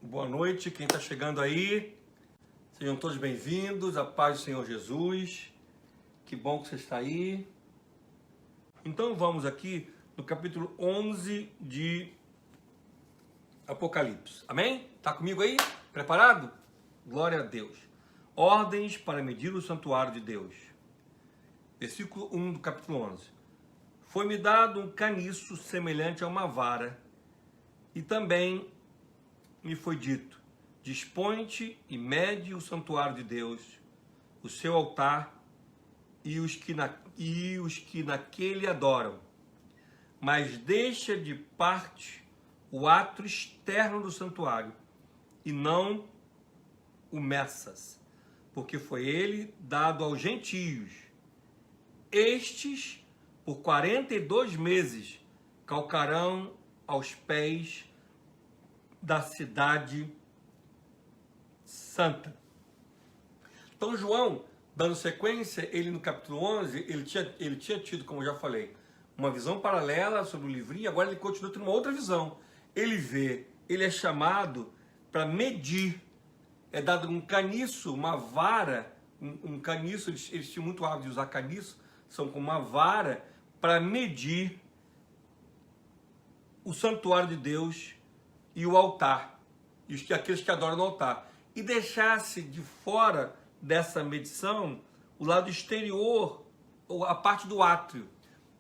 Boa noite, quem está chegando aí, sejam todos bem-vindos, a paz do Senhor Jesus, que bom que você está aí. Então vamos aqui no capítulo 11 de Apocalipse, amém? Está comigo aí? Preparado? Glória a Deus. Ordens para medir o santuário de Deus. Versículo 1 do capítulo 11. Foi-me dado um caniço semelhante a uma vara, e também me foi dito: dispõe-te e mede o santuário de Deus, o seu altar e os que naquele adoram. Mas deixa de parte o átrio externo do santuário, e não o meças, porque foi ele dado aos gentios. Estes, por 42 meses, calcarão aos pés da cidade santa. Então João, dando sequência, ele no capítulo 11, ele tinha tido, como eu já falei, uma visão paralela sobre o livrinho, agora ele continua tendo uma outra visão. Ele é chamado para medir, é dado um caniço, uma vara, um caniço, eles tinham muito hábito de usar caniço, são com uma vara para medir o santuário de Deus e o altar, e aqueles que adoram no altar, e deixasse de fora dessa medição o lado exterior, ou a parte do átrio.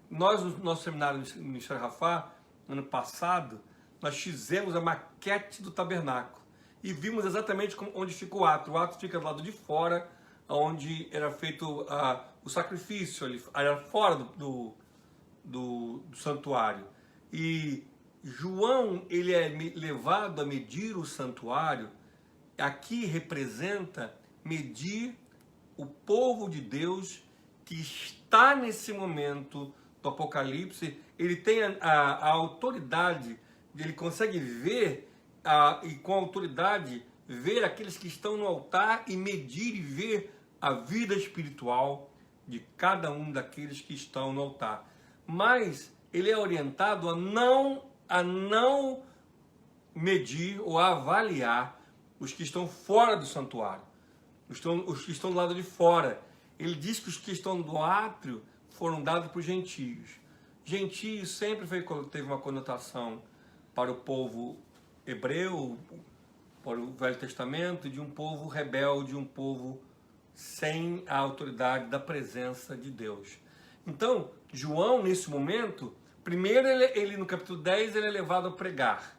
Nós, no nosso seminário no Ministério Rafah, ano passado, nós fizemos a maquete do tabernáculo e vimos exatamente onde fica o átrio. O átrio fica do lado de fora, onde era feito o sacrifício, era fora do santuário. E João, ele é levado a medir o santuário, aqui representa medir o povo de Deus que está nesse momento do Apocalipse. Ele tem a autoridade, ele consegue ver, e com autoridade, ver aqueles que estão no altar e medir e ver a vida espiritual de cada um daqueles que estão no altar. Mas ele é orientado a não medir ou avaliar os que estão fora do santuário, os que estão do lado de fora. Ele diz que os que estão do átrio foram dados para os gentios. Gentios sempre teve uma conotação para o povo hebreu, para o Velho Testamento, de um povo rebelde, um povo sem a autoridade da presença de Deus. Então, João, nesse momento, primeiro ele no capítulo 10, ele é levado a pregar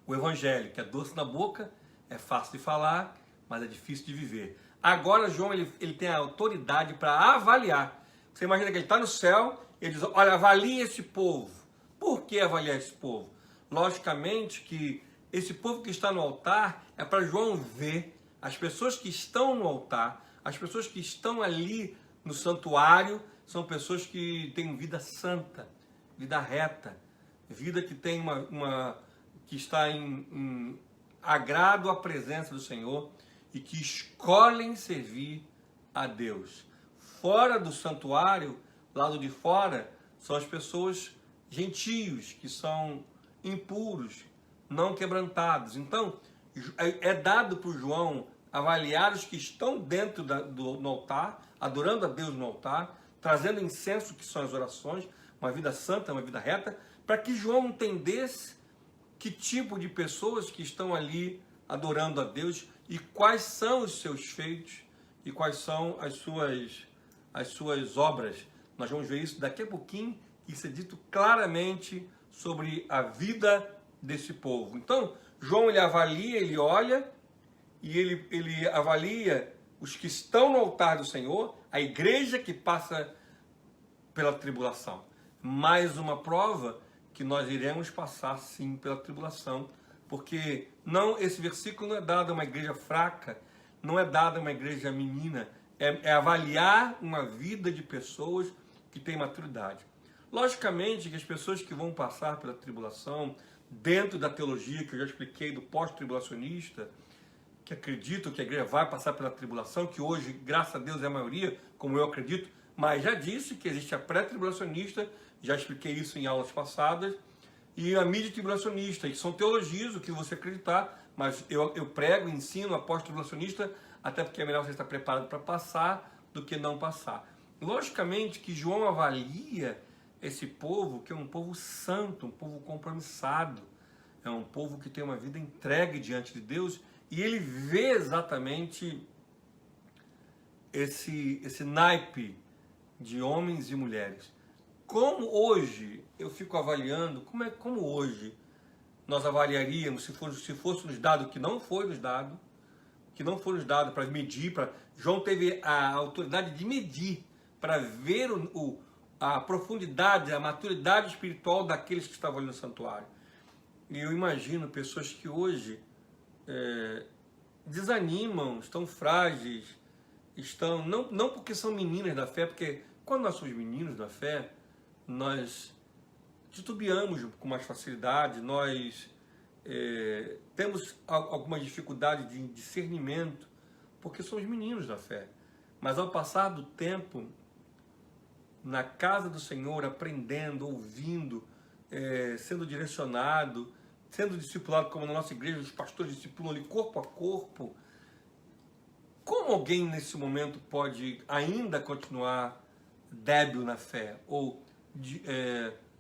o evangelho, que é doce na boca, é fácil de falar, mas é difícil de viver. Agora João, ele tem a autoridade para avaliar. Você imagina que ele está no céu, ele diz: olha, avalie esse povo. Por que avaliar esse povo? Logicamente que esse povo que está no altar é para João ver as pessoas que estão no altar, as pessoas que estão ali no santuário, são pessoas que têm vida santa, vida reta, vida que tem que está em agrado à presença do Senhor e que escolhem servir a Deus. Fora do santuário, lado de fora, são as pessoas gentios, que são impuros, não quebrantados. Então, é dado por João avaliar os que estão dentro do altar, adorando a Deus no altar, trazendo incenso, que são as orações, uma vida santa, uma vida reta, para que João entendesse que tipo de pessoas que estão ali adorando a Deus e quais são os seus feitos e quais são as suas obras. Nós vamos ver isso daqui a pouquinho, isso é dito claramente sobre a vida desse povo. Então, João, ele avalia, ele olha e ele avalia os que estão no altar do Senhor, a igreja que passa pela tribulação. Mais uma prova que nós iremos passar sim pela tribulação, porque esse versículo não é dado a uma igreja fraca, não é dado a uma igreja menina, é avaliar uma vida de pessoas que têm maturidade. Logicamente que as pessoas que vão passar pela tribulação, dentro da teologia que eu já expliquei do pós-tribulacionista, que acreditam que a igreja vai passar pela tribulação, que hoje, graças a Deus, é a maioria, como eu acredito, mas já disse que existe a pré-tribulacionista, já expliquei isso em aulas passadas, e a mídia tribulacionista, que são teologias, o que você acreditar, mas eu prego, ensino, aposto tribulacionista, até porque é melhor você estar preparado para passar do que não passar. Logicamente que João avalia esse povo, que é um povo santo, um povo compromissado, é um povo que tem uma vida entregue diante de Deus, e ele vê exatamente esse naipe de homens e mulheres. Como hoje eu fico avaliando, como hoje nós avaliaríamos se fosse nos dado que não foi nos dado, para medir, João teve a autoridade de medir, para ver a profundidade, a maturidade espiritual daqueles que estavam ali no santuário. E eu imagino pessoas que hoje desanimam, estão frágeis, não porque são meninas da fé, porque quando nós somos meninos da fé, nós titubeamos com mais facilidade, nós temos alguma dificuldade de discernimento, porque somos meninos da fé. Mas ao passar do tempo, na casa do Senhor, aprendendo, ouvindo, sendo direcionado, sendo discipulado, como na nossa igreja, os pastores discipulam ali corpo a corpo. Como alguém nesse momento pode ainda continuar débil na fé? Ou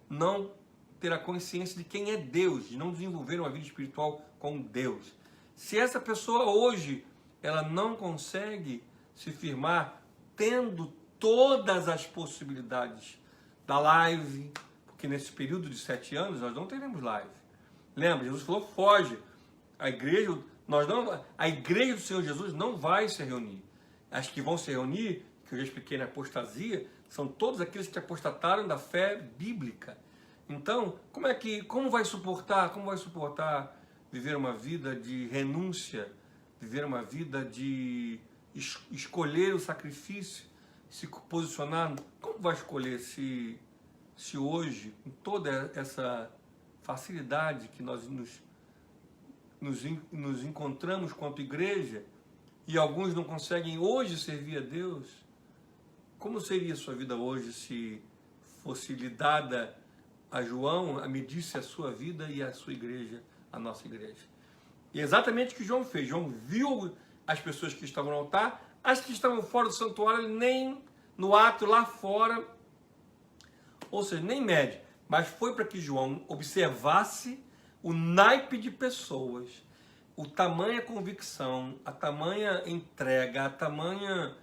não ter a consciência de quem é Deus, de não desenvolver uma vida espiritual com Deus? Se essa pessoa hoje, ela não consegue se firmar, tendo todas as possibilidades da live, porque nesse período de 7 anos nós não teremos live. Lembra, Jesus falou, foge. A igreja do Senhor Jesus não vai se reunir. As que vão se reunir, que eu já expliquei na apostasia, são todos aqueles que apostataram da fé bíblica. Então, como vai suportar viver uma vida de renúncia, viver uma vida de escolher o sacrifício, se posicionar? Como vai escolher se hoje, com toda essa facilidade que nós nos encontramos quanto igreja, e alguns não conseguem hoje servir a Deus? Como seria a sua vida hoje se fosse lhe dada a João, a medisse a sua vida e a sua igreja, a nossa igreja? E é exatamente o que João fez. João viu as pessoas que estavam no altar, as que estavam fora do santuário, nem no ato lá fora, ou seja, nem mede, mas foi para que João observasse o naipe de pessoas, o tamanha convicção, a tamanha entrega, a tamanha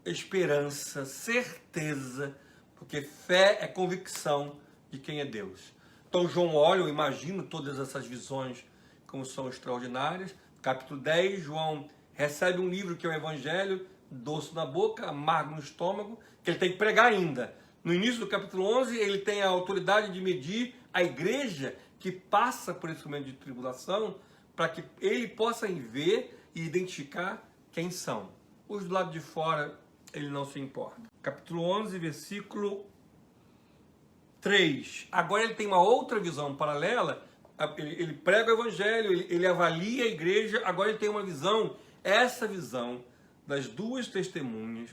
esperança, certeza, porque fé é convicção de quem é Deus. Então João olha, eu imagino todas essas visões como são extraordinárias. Capítulo 10, João recebe um livro que é o Evangelho, doce na boca, amargo no estômago, que ele tem que pregar ainda. No início do capítulo 11, ele tem a autoridade de medir a igreja que passa por esse momento de tribulação, para que ele possa ver e identificar quem são. Os do lado de fora, ele não se importa. Capítulo 11, versículo 3. Agora ele tem uma outra visão paralela. Ele prega o evangelho, ele avalia a igreja. Agora ele tem uma visão. Essa visão das duas testemunhas,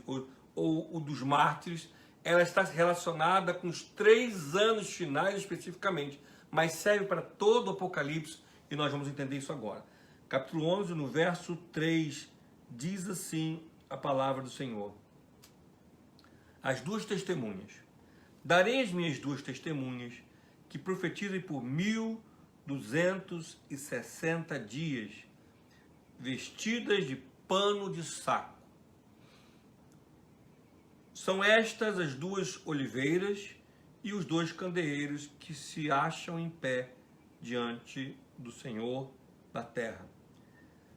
ou dos mártires, ela está relacionada com os 3 anos finais especificamente, mas serve para todo o Apocalipse, e nós vamos entender isso agora. Capítulo 11, no verso 3, diz assim a palavra do Senhor. As duas testemunhas. Darei as minhas duas testemunhas, que profetizem por 1260 dias, vestidas de pano de saco. São estas as duas oliveiras e os 2 candeeiros que se acham em pé diante do Senhor da terra.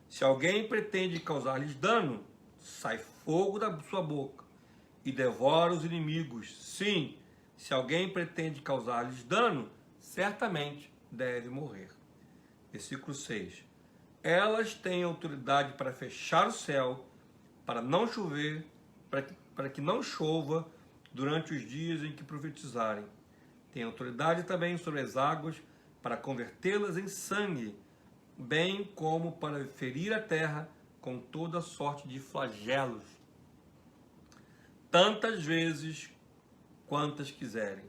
Se alguém pretende causar-lhes dano, sai fogo da sua boca e devora os inimigos. Sim, se alguém pretende causar-lhes dano, certamente deve morrer. Versículo 6. Elas têm autoridade para fechar o céu, para não chover, para que não chova durante os dias em que profetizarem. Tem autoridade também sobre as águas para convertê-las em sangue, bem como para ferir a terra com toda sorte de flagelos, tantas vezes quantas quiserem.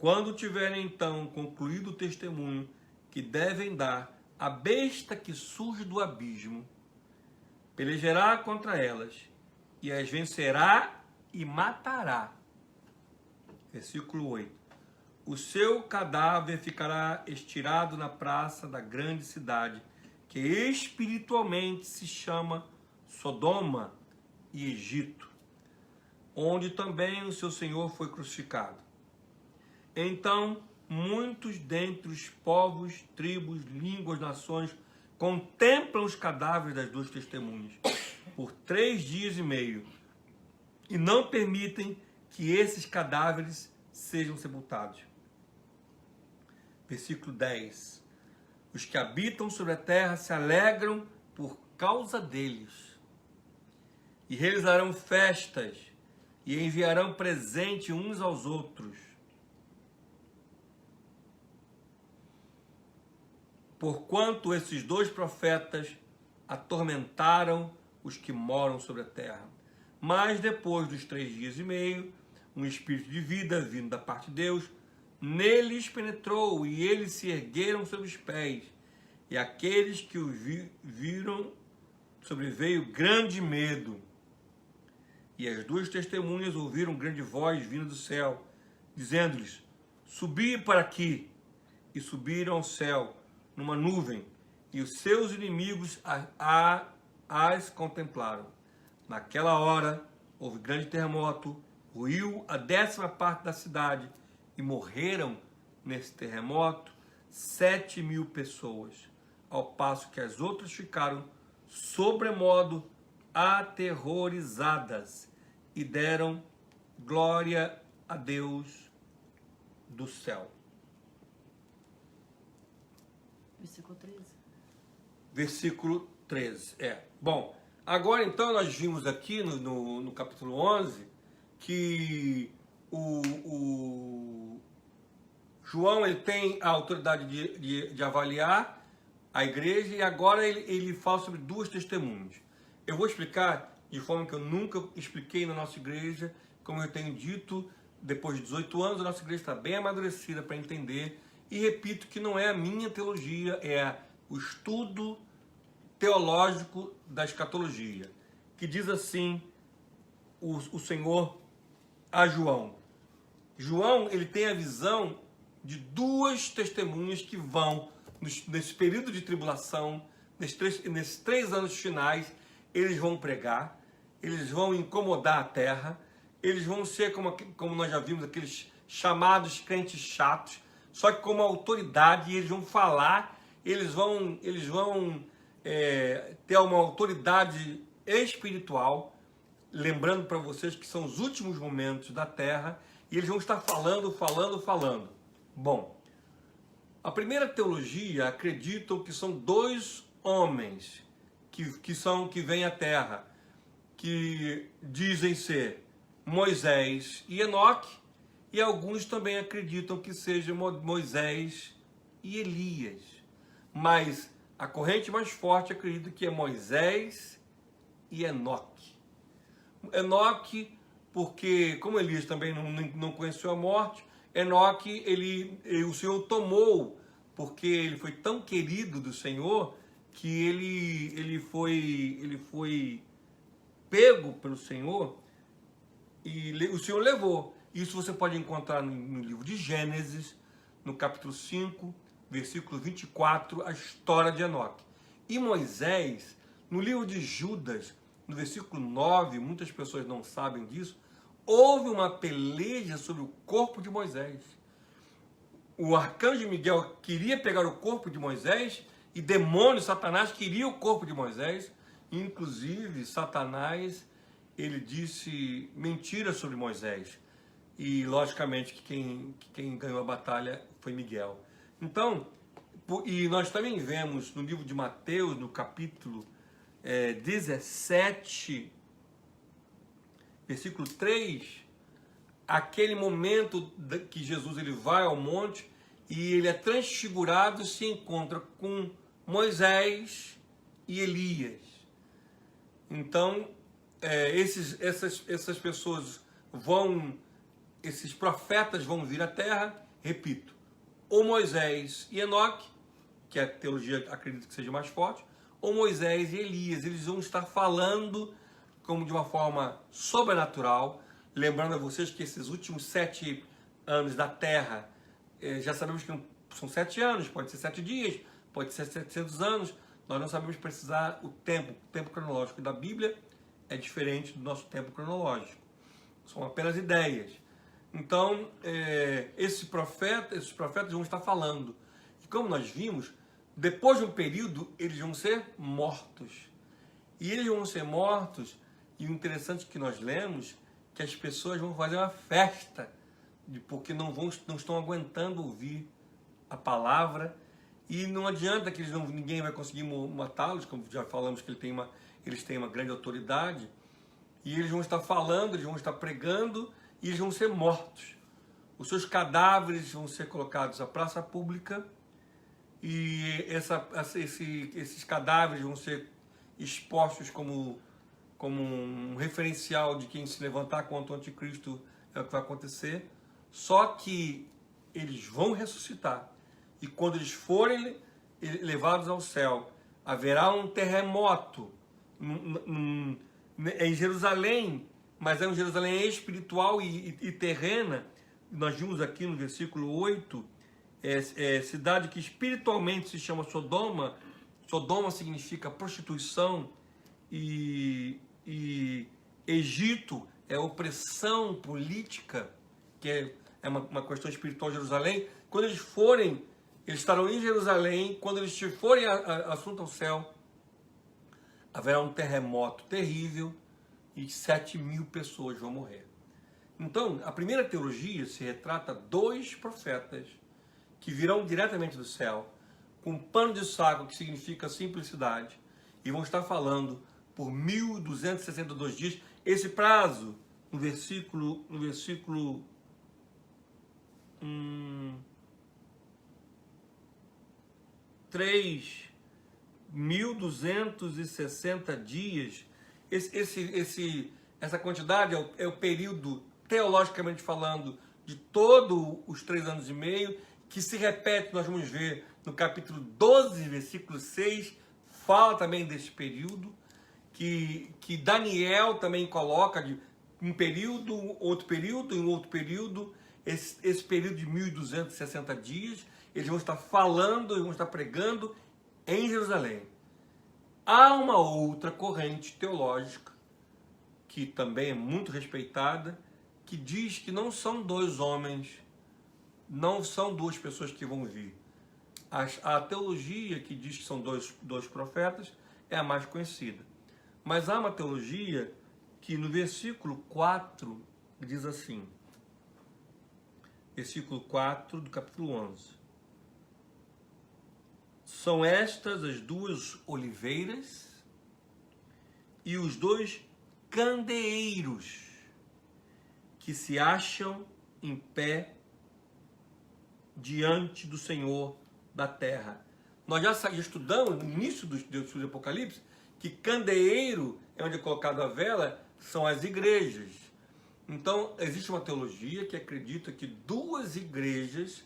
Quando tiverem então concluído o testemunho que devem dar, a besta que surge do abismo pelejará contra elas e as vencerá e matará. Versículo 8. O seu cadáver ficará estirado na praça da grande cidade, que espiritualmente se chama Sodoma e Egito, onde também o seu Senhor foi crucificado. Então, muitos dentre os povos, tribos, línguas, nações, contemplam os cadáveres das duas testemunhas por 3 dias e meio e não permitem que esses cadáveres sejam sepultados. Versículo 10. Os que habitam sobre a terra se alegram por causa deles e realizarão festas e enviarão presente uns aos outros, porquanto esses 2 profetas atormentaram os que moram sobre a terra. Mas depois dos 3 dias e meio, um espírito de vida vindo da parte de Deus neles penetrou, e eles se ergueram sobre os pés, e aqueles que o viram sobreveio grande medo. E as 2 testemunhas ouviram grande voz vindo do céu, dizendo-lhes: subi para aqui. E subiram ao céu numa nuvem, e os seus inimigos as contemplaram. Naquela hora houve grande terremoto, ruiu a 10ª parte da cidade, e morreram nesse terremoto 7.000 pessoas, ao passo que as outras ficaram sobremodo aterrorizadas e deram glória a Deus do céu. Versículo 13. Versículo 13. Bom, agora então nós vimos aqui no capítulo 11 que o João ele tem a autoridade de avaliar a igreja, e agora ele fala sobre 2 testemunhas. Eu vou explicar de forma que eu nunca expliquei na nossa igreja. Como eu tenho dito, depois de 18 anos, a nossa igreja está bem amadurecida para entender. E repito que não é a minha teologia, é o estudo teológico da escatologia, que diz assim o Senhor a João. João, ele tem a visão de 2 testemunhas que vão, nesse período de tribulação, nesses 3 anos finais, eles vão pregar, eles vão incomodar a terra, eles vão ser como nós já vimos, aqueles chamados crentes chatos, só que com uma autoridade, eles vão falar, eles vão ter uma autoridade espiritual, lembrando para vocês que são os últimos momentos da terra, e eles vão estar falando. Bom, a primeira teologia acreditam que são 2 homens que vêm à terra, que dizem ser Moisés e Enoque, e alguns também acreditam que sejam Moisés e Elias. Mas a corrente mais forte acredita que é Moisés e Enoque. Enoque, porque como Elias também não conheceu a morte, Enoque, o Senhor tomou, porque ele foi tão querido do Senhor, que ele foi pego pelo Senhor, e o Senhor levou. Isso você pode encontrar no livro de Gênesis, no capítulo 5, versículo 24, a história de Enoque. E Moisés, no livro de Judas, no versículo 9, muitas pessoas não sabem disso, houve uma peleja sobre o corpo de Moisés. O arcanjo Miguel queria pegar o corpo de Moisés, e demônio, Satanás, queria o corpo de Moisés. Inclusive, Satanás, ele disse mentiras sobre Moisés. E, logicamente, que quem ganhou a batalha foi Miguel. Então, e nós também vemos no livro de Mateus, no capítulo 17, versículo 3, aquele momento que Jesus ele vai ao monte e ele é transfigurado e se encontra com Moisés e Elias. Então, essas pessoas esses profetas vão vir à terra repito, ou Moisés e Enoque, que a teologia acredita que seja mais forte, ou Moisés e Elias. Eles vão estar falando como de uma forma sobrenatural, lembrando a vocês que esses últimos 7 anos da Terra, já sabemos que não são 7 anos, pode ser 7 dias, pode ser 700 anos, nós não sabemos precisar o tempo cronológico da Bíblia é diferente do nosso tempo cronológico, são apenas ideias. Então, esses profetas vão estar falando, e como nós vimos, depois de um período, eles vão ser mortos, e eles vão ser mortos. E o interessante que nós lemos, que as pessoas vão fazer uma festa, porque não estão aguentando ouvir a palavra, e não adianta que ninguém vai conseguir matá-los, como já falamos que eles têm uma grande autoridade, e eles vão estar falando, eles vão estar pregando, e eles vão ser mortos. Os seus cadáveres vão ser colocados à praça pública, e esses cadáveres vão ser expostos como um referencial de quem se levantar contra o anticristo, é o que vai acontecer. Só que eles vão ressuscitar, e quando eles forem levados ao céu, haverá um terremoto em Jerusalém, mas é um Jerusalém espiritual e terrena. Nós vimos aqui no versículo 8, cidade que espiritualmente se chama Sodoma. Sodoma significa prostituição, e Egito é opressão política, que é uma questão espiritual de Jerusalém. Quando eles forem, eles estarão em Jerusalém. Quando eles forem assunto ao céu, haverá um terremoto terrível e 7.000 pessoas vão morrer. Então, a primeira teologia se retrata 2 profetas que virão diretamente do céu, com pano de saco, que significa simplicidade, e vão estar falando por 1.262 dias. Esse prazo, no versículo 3, 1.260 dias, essa quantidade é o período, teologicamente falando, de todos os 3 anos e meio, que se repete, nós vamos ver no capítulo 12, versículo 6, fala também desse período, que Daniel também coloca de um período, outro período, e um outro período, esse período de 1.260 dias, eles vão estar falando, eles vão estar pregando em Jerusalém. Há uma outra corrente teológica, que também é muito respeitada, que diz que não são 2 homens, não são 2 pessoas que vão vir. A teologia que diz que são dois profetas é a mais conhecida. Mas há uma teologia que no versículo 4 diz assim, versículo 4 do capítulo 11. São estas as 2 oliveiras e os 2 candeeiros que se acham em pé diante do Senhor da terra. Nós já estudamos no início do estudo do Apocalipse que candeeiro é onde é colocado a vela, são as igrejas. Então, existe uma teologia que acredita que 2 igrejas,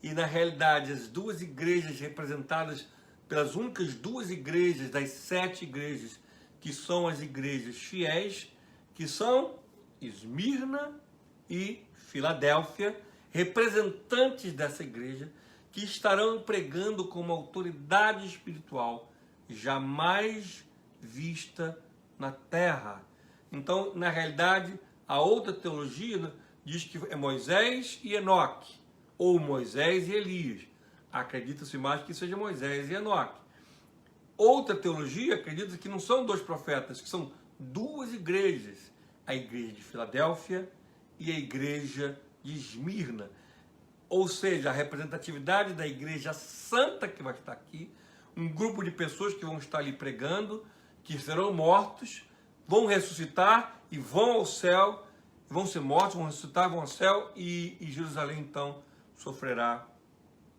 e na realidade as 2 igrejas representadas pelas únicas 2 igrejas das 7 igrejas, que são as igrejas fiéis, que são Esmirna e Filadélfia, representantes dessa igreja, que estarão pregando com uma autoridade espiritual jamais vista na terra. Então, na realidade, a outra teologia diz que é Moisés e Enoque, ou Moisés e Elias. Acredita-se mais que seja Moisés e Enoque. Outra teologia acredita que não são 2 profetas, que são 2 igrejas, a igreja de Filadélfia e a igreja de Esmirna. Ou seja, a representatividade da igreja santa que vai estar aqui, um grupo de pessoas que vão estar ali pregando, que serão mortos, vão ressuscitar e vão ao céu, vão ser mortos, vão ressuscitar, vão ao céu, e Jerusalém então sofrerá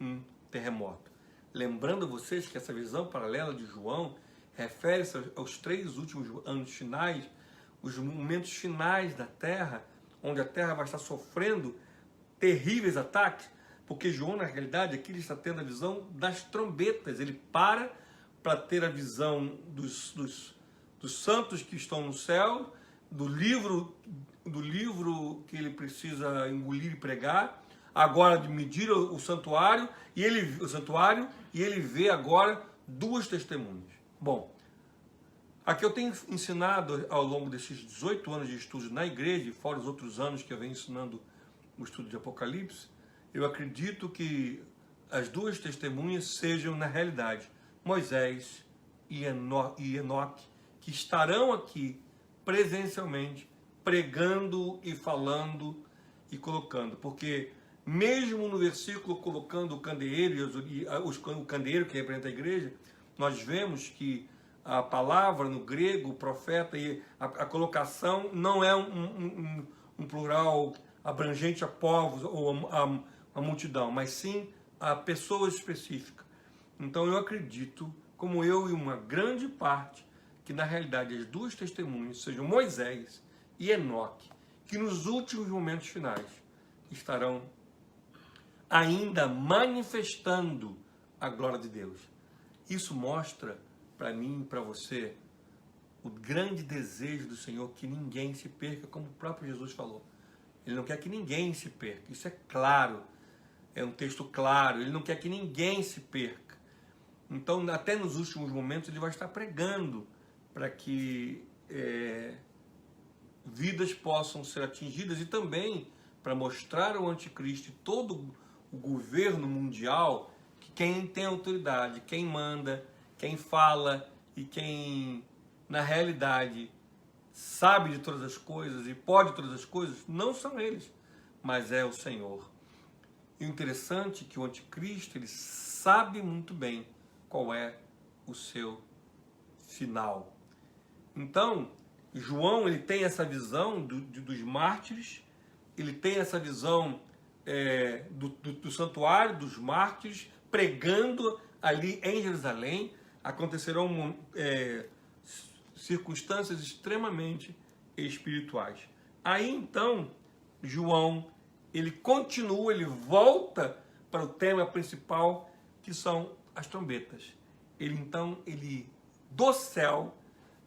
um terremoto. Lembrando vocês que essa visão paralela de João refere-se aos 3 últimos anos finais, os momentos finais da terra, onde a terra vai estar sofrendo terríveis ataques, Porque João, na realidade, aqui ele está tendo a visão das trombetas. Ele para ter a visão dos santos que estão no céu, do livro que ele precisa engolir e pregar, agora de medir o santuário, e ele vê agora duas testemunhas. Bom, aqui eu tenho ensinado ao longo desses 18 anos de estudo na igreja, fora os outros anos que eu venho ensinando o estudo de Apocalipse, eu acredito que as duas testemunhas sejam, na realidade, Moisés e Enoque, que estarão aqui presencialmente, pregando e falando e colocando. Porque mesmo no versículo colocando o candeeiro, o candeeiro que representa a igreja, nós vemos que a palavra no grego, o profeta, e a colocação não é um plural abrangente a povos ou a multidão, mas sim a pessoa específica. Então eu acredito, como eu e uma grande parte, que na realidade as duas testemunhas sejam Moisés e Enoque, que nos últimos momentos finais estarão ainda manifestando a glória de Deus. Isso mostra para mim e para você o grande desejo do Senhor que ninguém se perca, como o próprio Jesus falou. Ele não quer que ninguém se perca, isso é claro, é um texto claro, ele não quer que ninguém se perca. Então, até nos últimos momentos, ele vai estar pregando para que vidas possam ser atingidas e também para mostrar ao anticristo e todo o governo mundial que quem tem autoridade, quem manda, quem fala e quem, na realidade, sabe de todas as coisas e pode todas as coisas, não são eles, mas é o Senhor. E o interessante é que o anticristo, ele sabe muito bem qual é o seu final. Então, João, ele tem essa visão dos mártires, ele tem essa visão do santuário, dos mártires, pregando ali em Jerusalém. Acontecerão circunstâncias extremamente espirituais. Aí, então, João, ele continua, ele volta para o tema principal, que são as trombetas. Ele do céu,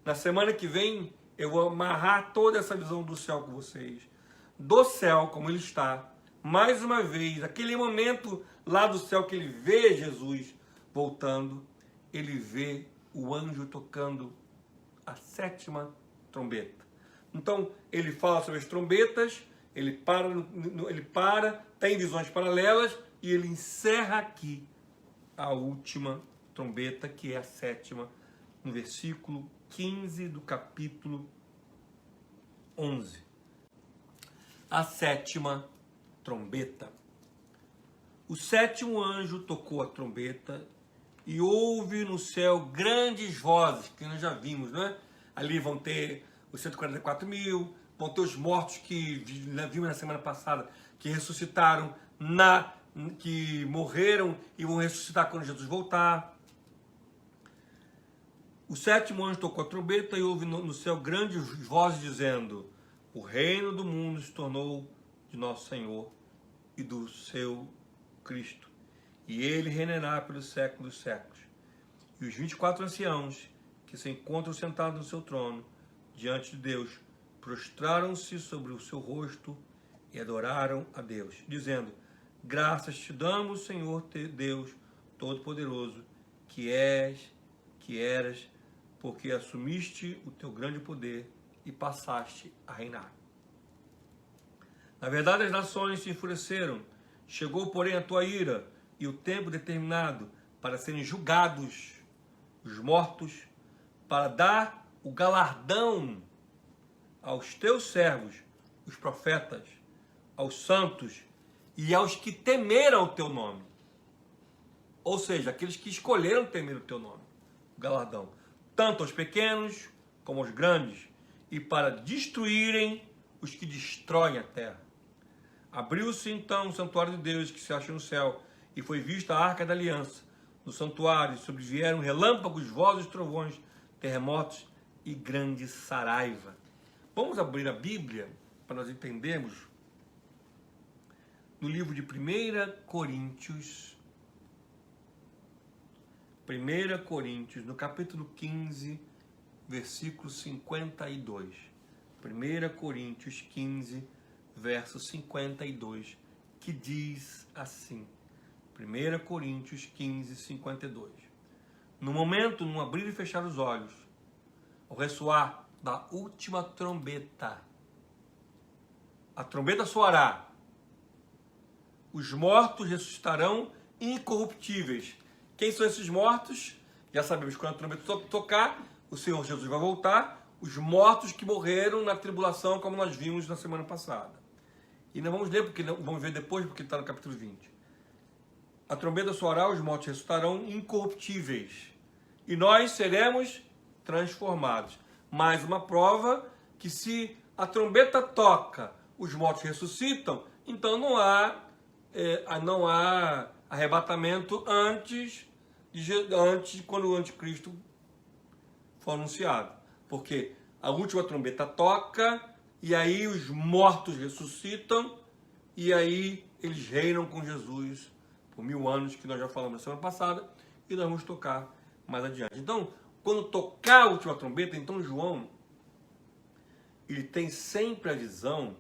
na semana que vem, eu vou amarrar toda essa visão do céu com vocês. Do céu, como ele está, mais uma vez, aquele momento lá do céu que ele vê Jesus voltando, ele vê o anjo tocando a 7ª trombeta. Então, ele fala sobre as trombetas, ele para, tem visões paralelas, e ele encerra aqui a última trombeta, que é a 7ª, no versículo 15 do capítulo 11. A 7ª trombeta. O 7º anjo tocou a trombeta e houve no céu grandes vozes, que nós já vimos, né? Ali vão ter os 144 mil, vão ter os mortos que vimos na semana passada, que ressuscitaram, que morreram e vão ressuscitar quando Jesus voltar. O 7º anjo tocou a trombeta e houve no céu grandes vozes dizendo: o reino do mundo se tornou de nosso Senhor e do seu Cristo, e ele reinará pelos séculos dos séculos. E os 24 anciãos que se encontram sentados no seu trono, diante de Deus, prostraram-se sobre o seu rosto e adoraram a Deus, dizendo: graças te damos, Senhor Deus Todo-Poderoso, que eras, porque assumiste o teu grande poder e passaste a reinar. Na verdade, as nações se enfureceram, chegou, porém, a tua ira e o tempo determinado para serem julgados os mortos, para dar o galardão aos teus servos, os profetas, aos santos e aos que temeram o teu nome. Ou seja, aqueles que escolheram temer o teu nome, o galardão, tanto aos pequenos como aos grandes, e para destruírem os que destroem a terra. Abriu-se então o santuário de Deus que se acha no céu, e foi vista a arca da aliança. No santuário sobrevieram relâmpagos, vozes, trovões, terremotos e grande saraiva. Vamos abrir a Bíblia para nós entendermos no livro de 1 Coríntios, no capítulo 15, versículo 52. 1 Coríntios 15, verso 52, que diz assim, 1 Coríntios 15, 52. No momento, no abrir e fechar os olhos, ao ressoar da última trombeta, a trombeta soará, os mortos ressuscitarão incorruptíveis. Quem são esses mortos? Já sabemos, quando a trombeta tocar, o Senhor Jesus vai voltar, os mortos que morreram na tribulação, como nós vimos na semana passada. E não vamos ler, vamos ver depois, porque está no capítulo 20. A trombeta soará, os mortos ressuscitarão incorruptíveis. E nós seremos transformados. Mais uma prova que se a trombeta toca, os mortos ressuscitam, então não há arrebatamento antes de quando o anticristo for anunciado. Porque a última trombeta toca, e aí os mortos ressuscitam, e aí eles reinam com Jesus por 1000 anos, que nós já falamos na semana passada, e nós vamos tocar mais adiante. Então, quando tocar a última trombeta, então João, ele tem sempre a visão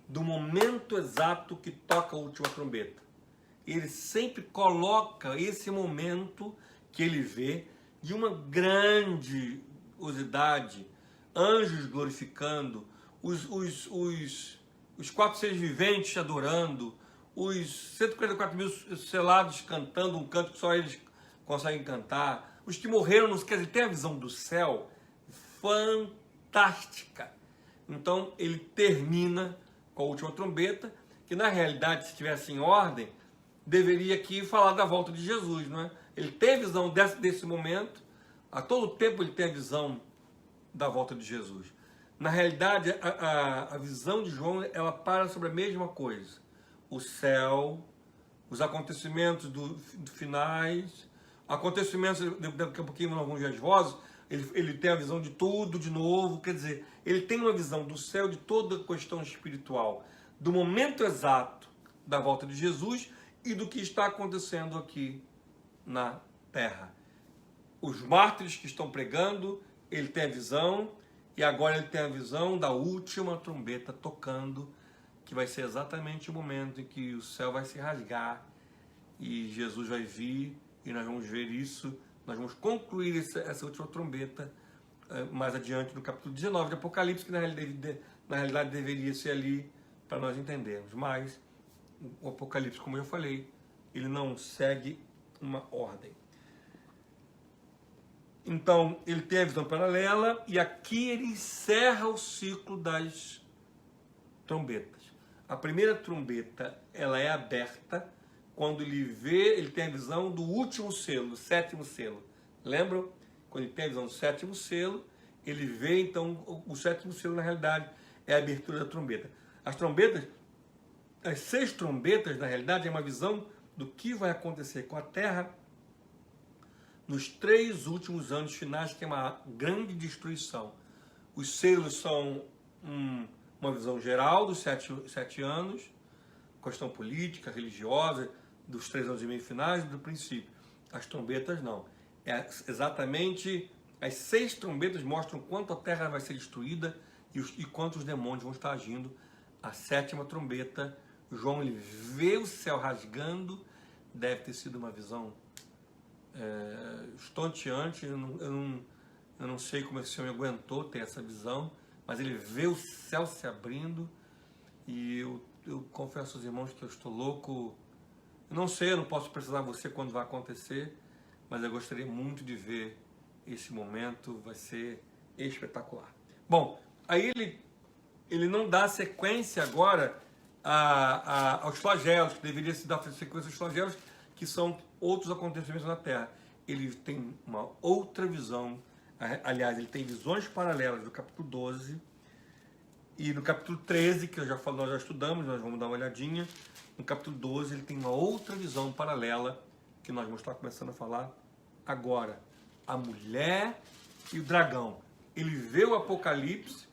do momento exato que toca a última trombeta. Ele sempre coloca esse momento que ele vê de uma grandiosidade, anjos glorificando, os 4 seres viventes adorando, os 144 mil selados cantando um canto que só eles conseguem cantar, os que morreram, quer dizer, tem a visão do céu fantástica. Então ele termina com a última trombeta, que na realidade, se estivesse em ordem, deveria aqui falar da volta de Jesus, não é? Ele tem a visão desse momento, a todo tempo ele tem a visão da volta de Jesus. Na realidade, a visão de João, ela para sobre a mesma coisa. O céu, os acontecimentos do finais, acontecimentos, daqui a pouquinho nós vamos ver as vozes, ele tem a visão de tudo de novo, quer dizer, ele tem uma visão do céu, de toda a questão espiritual, do momento exato da volta de Jesus e do que está acontecendo aqui na terra. Os mártires que estão pregando, ele tem a visão, e agora ele tem a visão da última trombeta tocando, que vai ser exatamente o momento em que o céu vai se rasgar e Jesus vai vir, e nós vamos ver isso, nós vamos concluir essa última trombeta mais adiante no capítulo 19 de Apocalipse, que na realidade deveria ser ali para nós entendermos. Mas o Apocalipse, como eu falei, ele não segue uma ordem. Então, ele tem a visão paralela, e aqui ele encerra o ciclo das trombetas. A primeira trombeta, ela é aberta quando ele tem a visão do último selo, do 7º selo. Lembram? Quando ele tem a visão do 7º selo, ele vê, então, o 7º selo, na realidade, é a abertura da trombeta. As 6 trombetas, na realidade, é uma visão do que vai acontecer com a Terra nos 3 últimos anos finais, que é uma grande destruição. Os selos são uma visão geral dos 7 anos, questão política, religiosa, dos 3 anos e meio finais e do princípio. As trombetas não. É exatamente, as 6 trombetas mostram quanto a terra vai ser destruída e quanto os demônios vão estar agindo. A 7ª trombeta, João, ele vê o céu rasgando, deve ter sido uma visão estonteante. Eu não sei como esse homem aguentou ter essa visão, mas ele vê o céu se abrindo, e eu confesso aos irmãos que eu estou louco. Eu não sei, eu não posso precisar de você quando vai acontecer, mas eu gostaria muito de ver esse momento, vai ser espetacular. Bom, aí ele não dá sequência agora aos flagelos, que deveria se dar sequência aos flagelos, que são outros acontecimentos na Terra. Ele tem uma outra visão, aliás, ele tem visões paralelas do capítulo 12, e no capítulo 13, que nós já estudamos, nós vamos dar uma olhadinha. No capítulo 12, ele tem uma outra visão paralela, que nós vamos estar começando a falar agora. A mulher e o dragão. Ele vê o Apocalipse,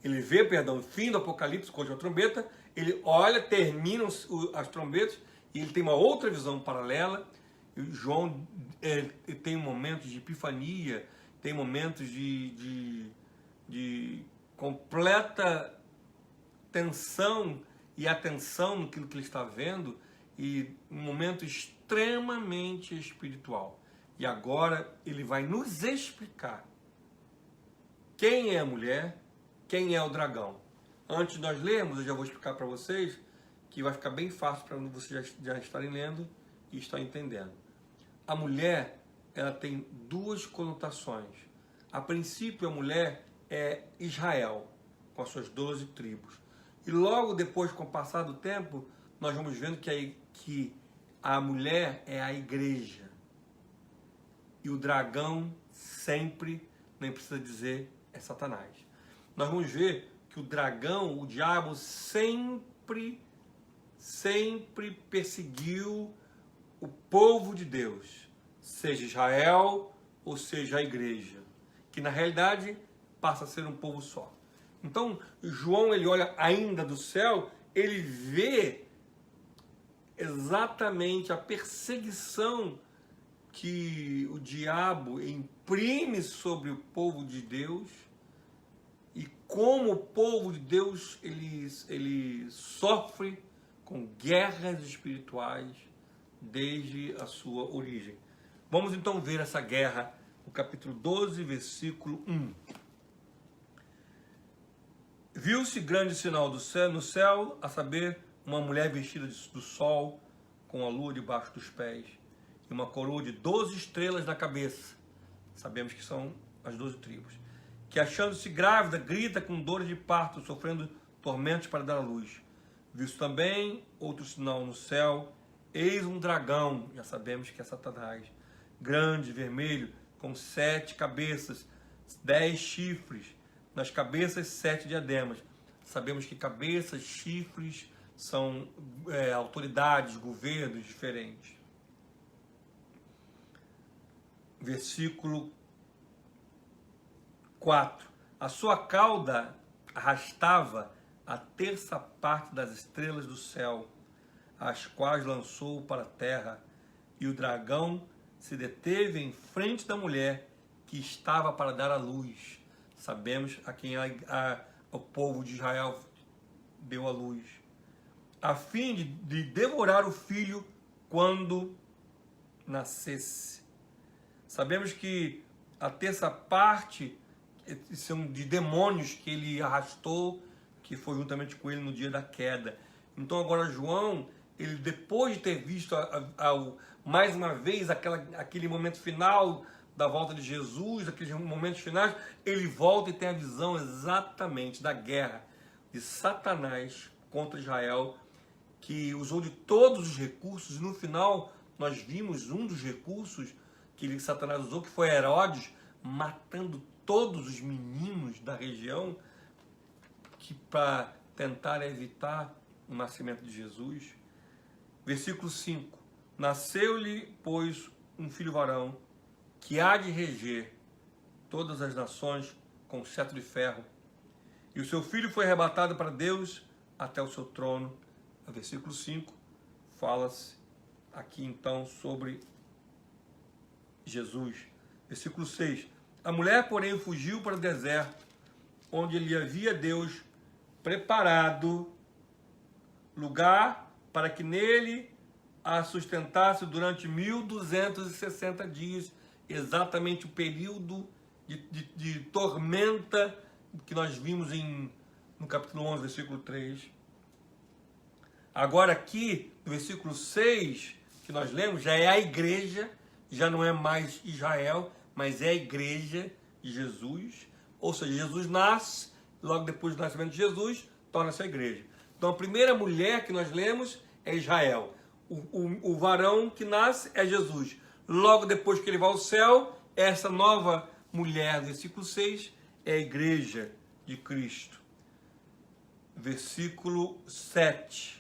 Ele vê, perdão, o fim do Apocalipse, contra a trombeta, ele olha, termina as trombetas, e ele tem uma outra visão paralela. E João tem momentos de epifania, tem momentos de completa tensão e atenção naquilo que ele está vendo, e um momento extremamente espiritual. E agora ele vai nos explicar quem é a mulher, quem é o dragão. Antes de nós lermos, eu já vou explicar para vocês, que vai ficar bem fácil para vocês já estarem lendo e estar entendendo. A mulher, ela tem duas conotações. A princípio, a mulher é Israel, com as suas 12 tribos. E logo depois, com o passar do tempo, nós vamos vendo que a mulher é a igreja. E o dragão sempre, nem precisa dizer, é Satanás. Nós vamos ver que o dragão, o diabo, sempre perseguiu o povo de Deus, seja Israel ou seja a igreja, que na realidade passa a ser um povo só. Então, João, ele olha ainda do céu, ele vê exatamente a perseguição que o diabo imprime sobre o povo de Deus, e como o povo de Deus ele sofre com guerras espirituais desde a sua origem. Vamos então ver essa guerra, no capítulo 12, versículo 1. Viu-se grande sinal no céu, a saber, uma mulher vestida do sol, com a lua debaixo dos pés, e uma coroa de 12 estrelas na cabeça. Sabemos que são as 12 tribos. Que, achando-se grávida, grita com dores de parto, sofrendo tormentos para dar à luz. Viu-se também outro sinal no céu, eis um dragão, já sabemos que é Satanás, grande, vermelho, com 7 cabeças, 10 chifres, nas cabeças 7 diademas. Sabemos que cabeças, chifres, são autoridades, governos diferentes. Versículo 4. A sua cauda arrastava a terça parte das estrelas do céu, as quais lançou para a terra, e o dragão se deteve em frente da mulher que estava para dar à luz. Sabemos a quem o povo de Israel deu à luz, a fim de devorar o filho quando nascesse. Sabemos que a terça parte são de demônios que ele arrastou, que foi juntamente com ele no dia da queda. Então agora João, ele depois de ter visto mais uma vez aquele momento final da volta de Jesus, aqueles momentos finais, ele volta e tem a visão exatamente da guerra de Satanás contra Israel, que usou de todos os recursos, e no final nós vimos um dos recursos que Satanás usou, que foi Herodes, matando todos os meninos da região, que para tentar evitar o nascimento de Jesus. Versículo 5. Nasceu-lhe, pois, um filho varão, que há de reger todas as nações com cetro de ferro. E o seu filho foi arrebatado para Deus até o seu trono. No versículo 5, fala-se aqui então sobre Jesus. Versículo 6. A mulher, porém, fugiu para o deserto, onde lhe havia Deus preparado lugar para que nele a sustentasse durante 1260 dias, exatamente o período de tormenta que nós vimos no capítulo 11, versículo 3. Agora aqui, no versículo 6, que nós lemos, já é a igreja, já não é mais Israel, mas é a igreja de Jesus. Ou seja, Jesus nasce, logo depois do nascimento de Jesus, torna-se a igreja. Então a primeira mulher que nós lemos é Israel. O varão que nasce é Jesus. Logo depois que ele vai ao céu, essa nova mulher, versículo 6, é a igreja de Cristo. Versículo 7.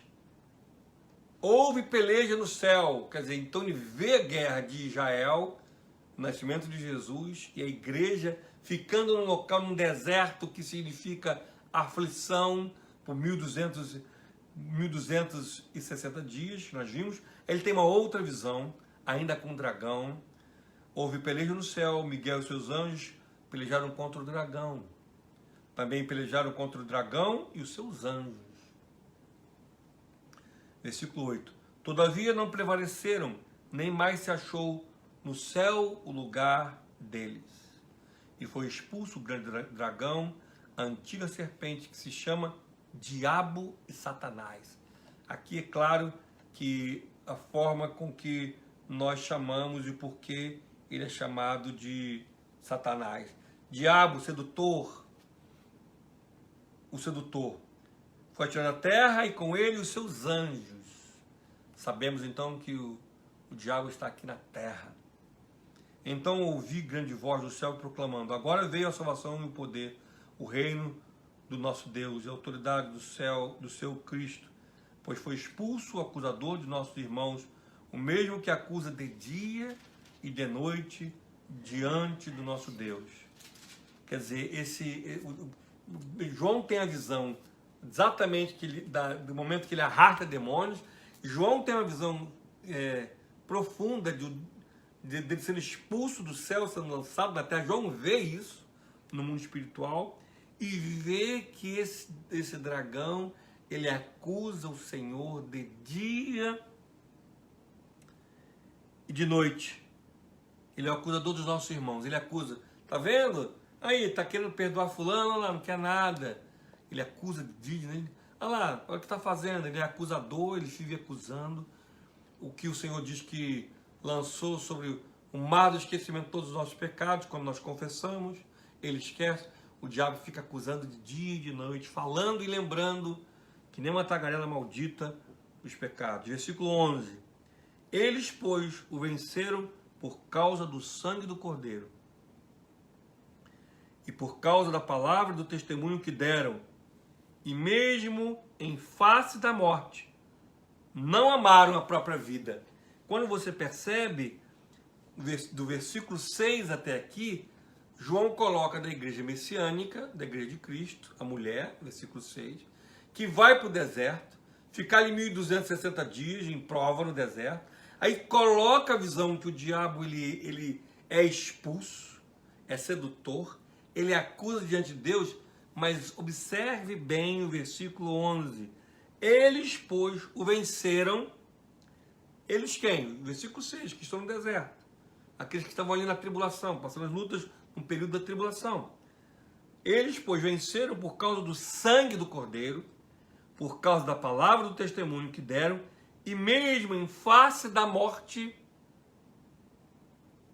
Houve peleja no céu, quer dizer, então ele vê a guerra de Israel, o nascimento de Jesus, e a igreja ficando num local, num deserto, que significa aflição por 1260 dias, que nós vimos. Ele tem uma outra visão, ainda com o dragão. Houve peleja no céu, Miguel e seus anjos pelejaram contra o dragão. Também pelejaram contra o dragão e os seus anjos. Versículo 8. Todavia não prevaleceram, nem mais se achou no céu o lugar deles. E foi expulso o grande dragão, a antiga serpente, que se chama Diabo e Satanás. Aqui é claro que a forma com que nós chamamos e por que ele é chamado de Satanás. Diabo, sedutor, o sedutor. Foi atirado à terra e com ele os seus anjos. Sabemos então que o diabo está aqui na terra. Então ouvi grande voz do céu proclamando: agora veio a salvação e o poder, o reino do nosso Deus e a autoridade do céu, do seu Cristo, pois foi expulso o acusador de nossos irmãos, o mesmo que acusa de dia e de noite diante do nosso Deus. Quer dizer, João tem a visão exatamente do momento que ele arrasta demônios. João tem uma visão profunda de sendo expulso do céu, sendo lançado na terra. João vê isso no mundo espiritual e vê que esse dragão, ele acusa o Senhor de dia e de noite. Ele é o acusador dos nossos irmãos. Ele acusa, tá vendo? Aí, tá querendo perdoar fulano, olha lá, não quer nada. Ele acusa de dia, né? Olha lá, olha o que está fazendo. Ele é acusador, ele vive acusando. O que o Senhor diz que lançou sobre o mar do esquecimento todos os nossos pecados, quando nós confessamos, ele esquece. O diabo fica acusando de dia e de noite, falando e lembrando, que nem uma tagarela maldita, os pecados. Versículo 11. Eles, pois, o venceram por causa do sangue do Cordeiro e por causa da palavra do testemunho que deram, e mesmo em face da morte, não amaram a própria vida. Quando você percebe, do versículo 6 até aqui, João coloca da igreja messiânica, da igreja de Cristo, a mulher, versículo 6, que vai para o deserto, ficar ali 1260 dias em prova no deserto, aí coloca a visão que o diabo ele é expulso, é sedutor, ele acusa diante de Deus, mas observe bem o versículo 11. Eles, pois, o venceram. Eles quem? Versículo 6, que estão no deserto. Aqueles que estavam ali na tribulação, passando as lutas no período da tribulação. Eles, pois, venceram por causa do sangue do Cordeiro, por causa da palavra do testemunho que deram, e mesmo em face da morte,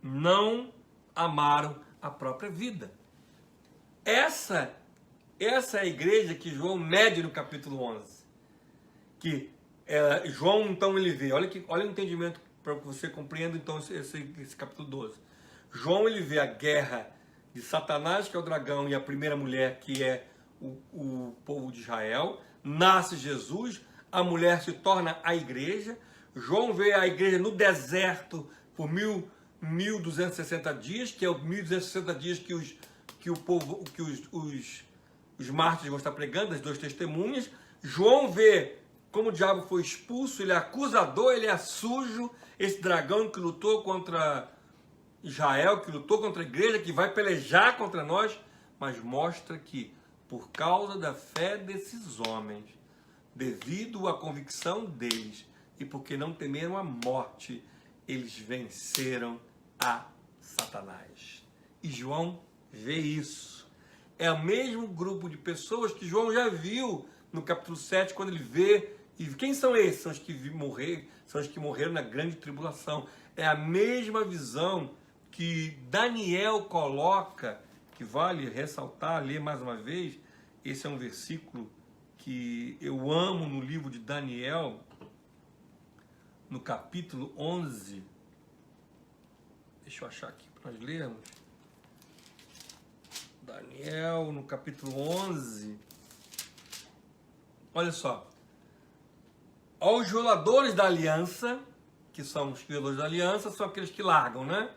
não amaram a própria vida. Essa é a igreja que João mede no capítulo 11. Que João, então, ele vê, olha o entendimento para que você compreenda, então, esse capítulo 12. João, ele vê a guerra de Satanás, que é o dragão, e a primeira mulher, que é o povo de Israel. Nasce Jesus, a mulher se torna a igreja. João vê a igreja no deserto por 1260 dias, que é os 1260 dias que os mártires vão estar pregando, as duas testemunhas. João vê como o diabo foi expulso, ele é acusador, ele é sujo, esse dragão que lutou contra Israel, que lutou contra a igreja, que vai pelejar contra nós, mas mostra que, por causa da fé desses homens, devido à convicção deles, e porque não temeram a morte, eles venceram a Satanás. E João vê isso. É o mesmo grupo de pessoas que João já viu no capítulo 7, quando ele vê. E quem são esses? São os que morreram na grande tribulação. É a mesma visão que Daniel coloca, que vale ressaltar, ler mais uma vez. Esse é um versículo que eu amo no livro de Daniel, no capítulo 11. Deixa eu achar aqui para nós lermos. Daniel, no capítulo 11. Olha só. Aos violadores da aliança, que são os violadores da aliança, são aqueles que largam, né?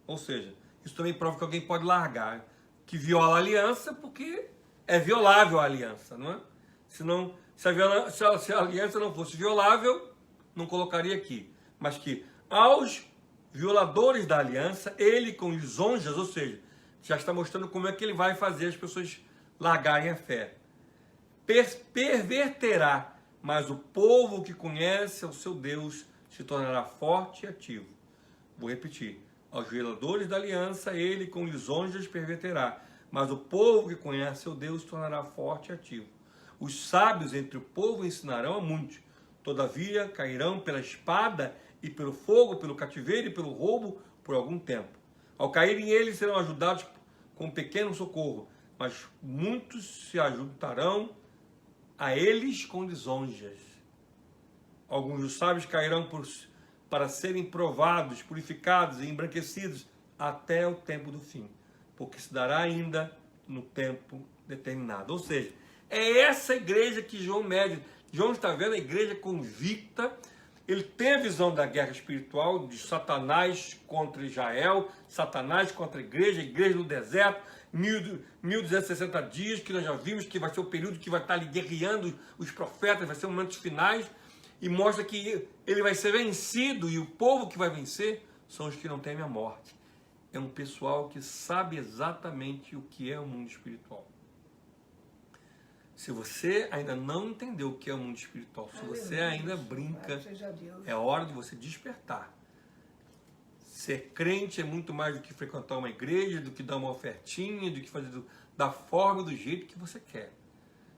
Ou seja, isso também prova que alguém pode largar, que viola a aliança porque é violável a aliança, não é? Senão, se a aliança não fosse violável, não colocaria aqui. Mas que aos violadores da aliança, ele com lisonjas, ou seja, já está mostrando como é que ele vai fazer as pessoas largarem a fé. Perverterá, mas o povo que conhece o seu Deus se tornará forte e ativo. Vou repetir. Aos violadores da aliança, ele com lisonjas perverterá, mas o povo que conhece seu Deus se tornará forte e ativo. Os sábios entre o povo ensinarão a muitos, todavia cairão pela espada e pelo fogo, pelo cativeiro e pelo roubo por algum tempo. Ao caírem eles serão ajudados com um pequeno socorro, mas muitos se ajuntarão a eles com lisonjas. Alguns dos sábios cairão para serem provados, purificados e embranquecidos até o tempo do fim, porque se dará ainda no tempo determinado. Ou seja, é essa igreja que João mede. João está vendo a igreja convicta. Ele tem a visão da guerra espiritual, de Satanás contra Israel, Satanás contra a igreja no deserto, 1260 dias, que nós já vimos que vai ser o período que vai estar ali guerreando os profetas, vai ser momentos finais, e mostra que ele vai ser vencido, e o povo que vai vencer são os que não temem a morte. É um pessoal que sabe exatamente o que é o mundo espiritual. Se você ainda não entendeu o que é o mundo espiritual, se você ainda brinca, é hora de você despertar. Ser crente é muito mais do que frequentar uma igreja, do que dar uma ofertinha, do que fazer da forma e do jeito que você quer.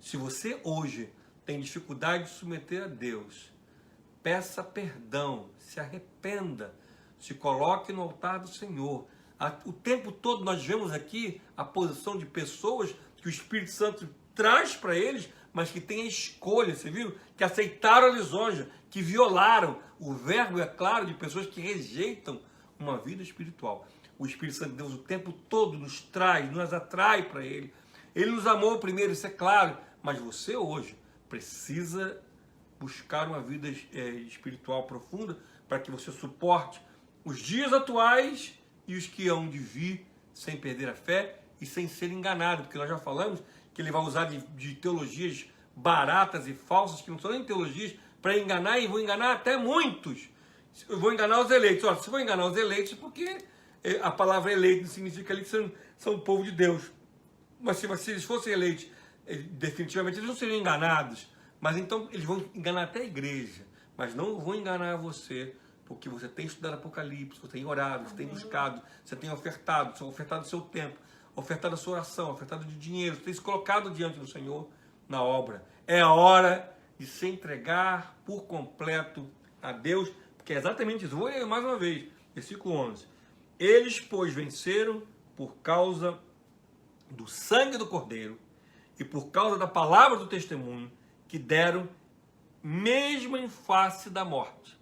Se você hoje tem dificuldade de submeter a Deus, peça perdão, se arrependa, se coloque no altar do Senhor. O tempo todo nós vemos aqui a posição de pessoas que o Espírito Santo traz para eles, mas que têm a escolha, você viu? Que aceitaram a lisonja, que violaram. O verbo é claro de pessoas que rejeitam uma vida espiritual. O Espírito Santo de Deus o tempo todo nos traz, nos atrai para Ele. Ele nos amou primeiro, isso é claro, mas você hoje precisa buscar uma vida espiritual profunda para que você suporte os dias atuais e os que hão de vir sem perder a fé e sem ser enganado, porque nós já falamos que ele vai usar de teologias baratas e falsas, que não são nem teologias, para enganar, e vou enganar até muitos. Eu vou enganar os eleitos. Olha, se vou enganar os eleitos, porque a palavra eleito significa ali que são o povo de Deus. Mas se eles fossem eleitos, definitivamente eles não seriam enganados. Mas então eles vão enganar até a igreja. Mas não vão enganar você, porque você tem estudado Apocalipse, você tem orado, você tem buscado, você tem ofertado o seu tempo, ofertado a sua oração, ofertado de dinheiro, você tem se colocado diante do Senhor na obra. É a hora de se entregar por completo a Deus, porque é exatamente isso. Vou ler mais uma vez, versículo 11. Eles, pois, venceram por causa do sangue do Cordeiro e por causa da palavra do testemunho que deram, mesmo em face da morte.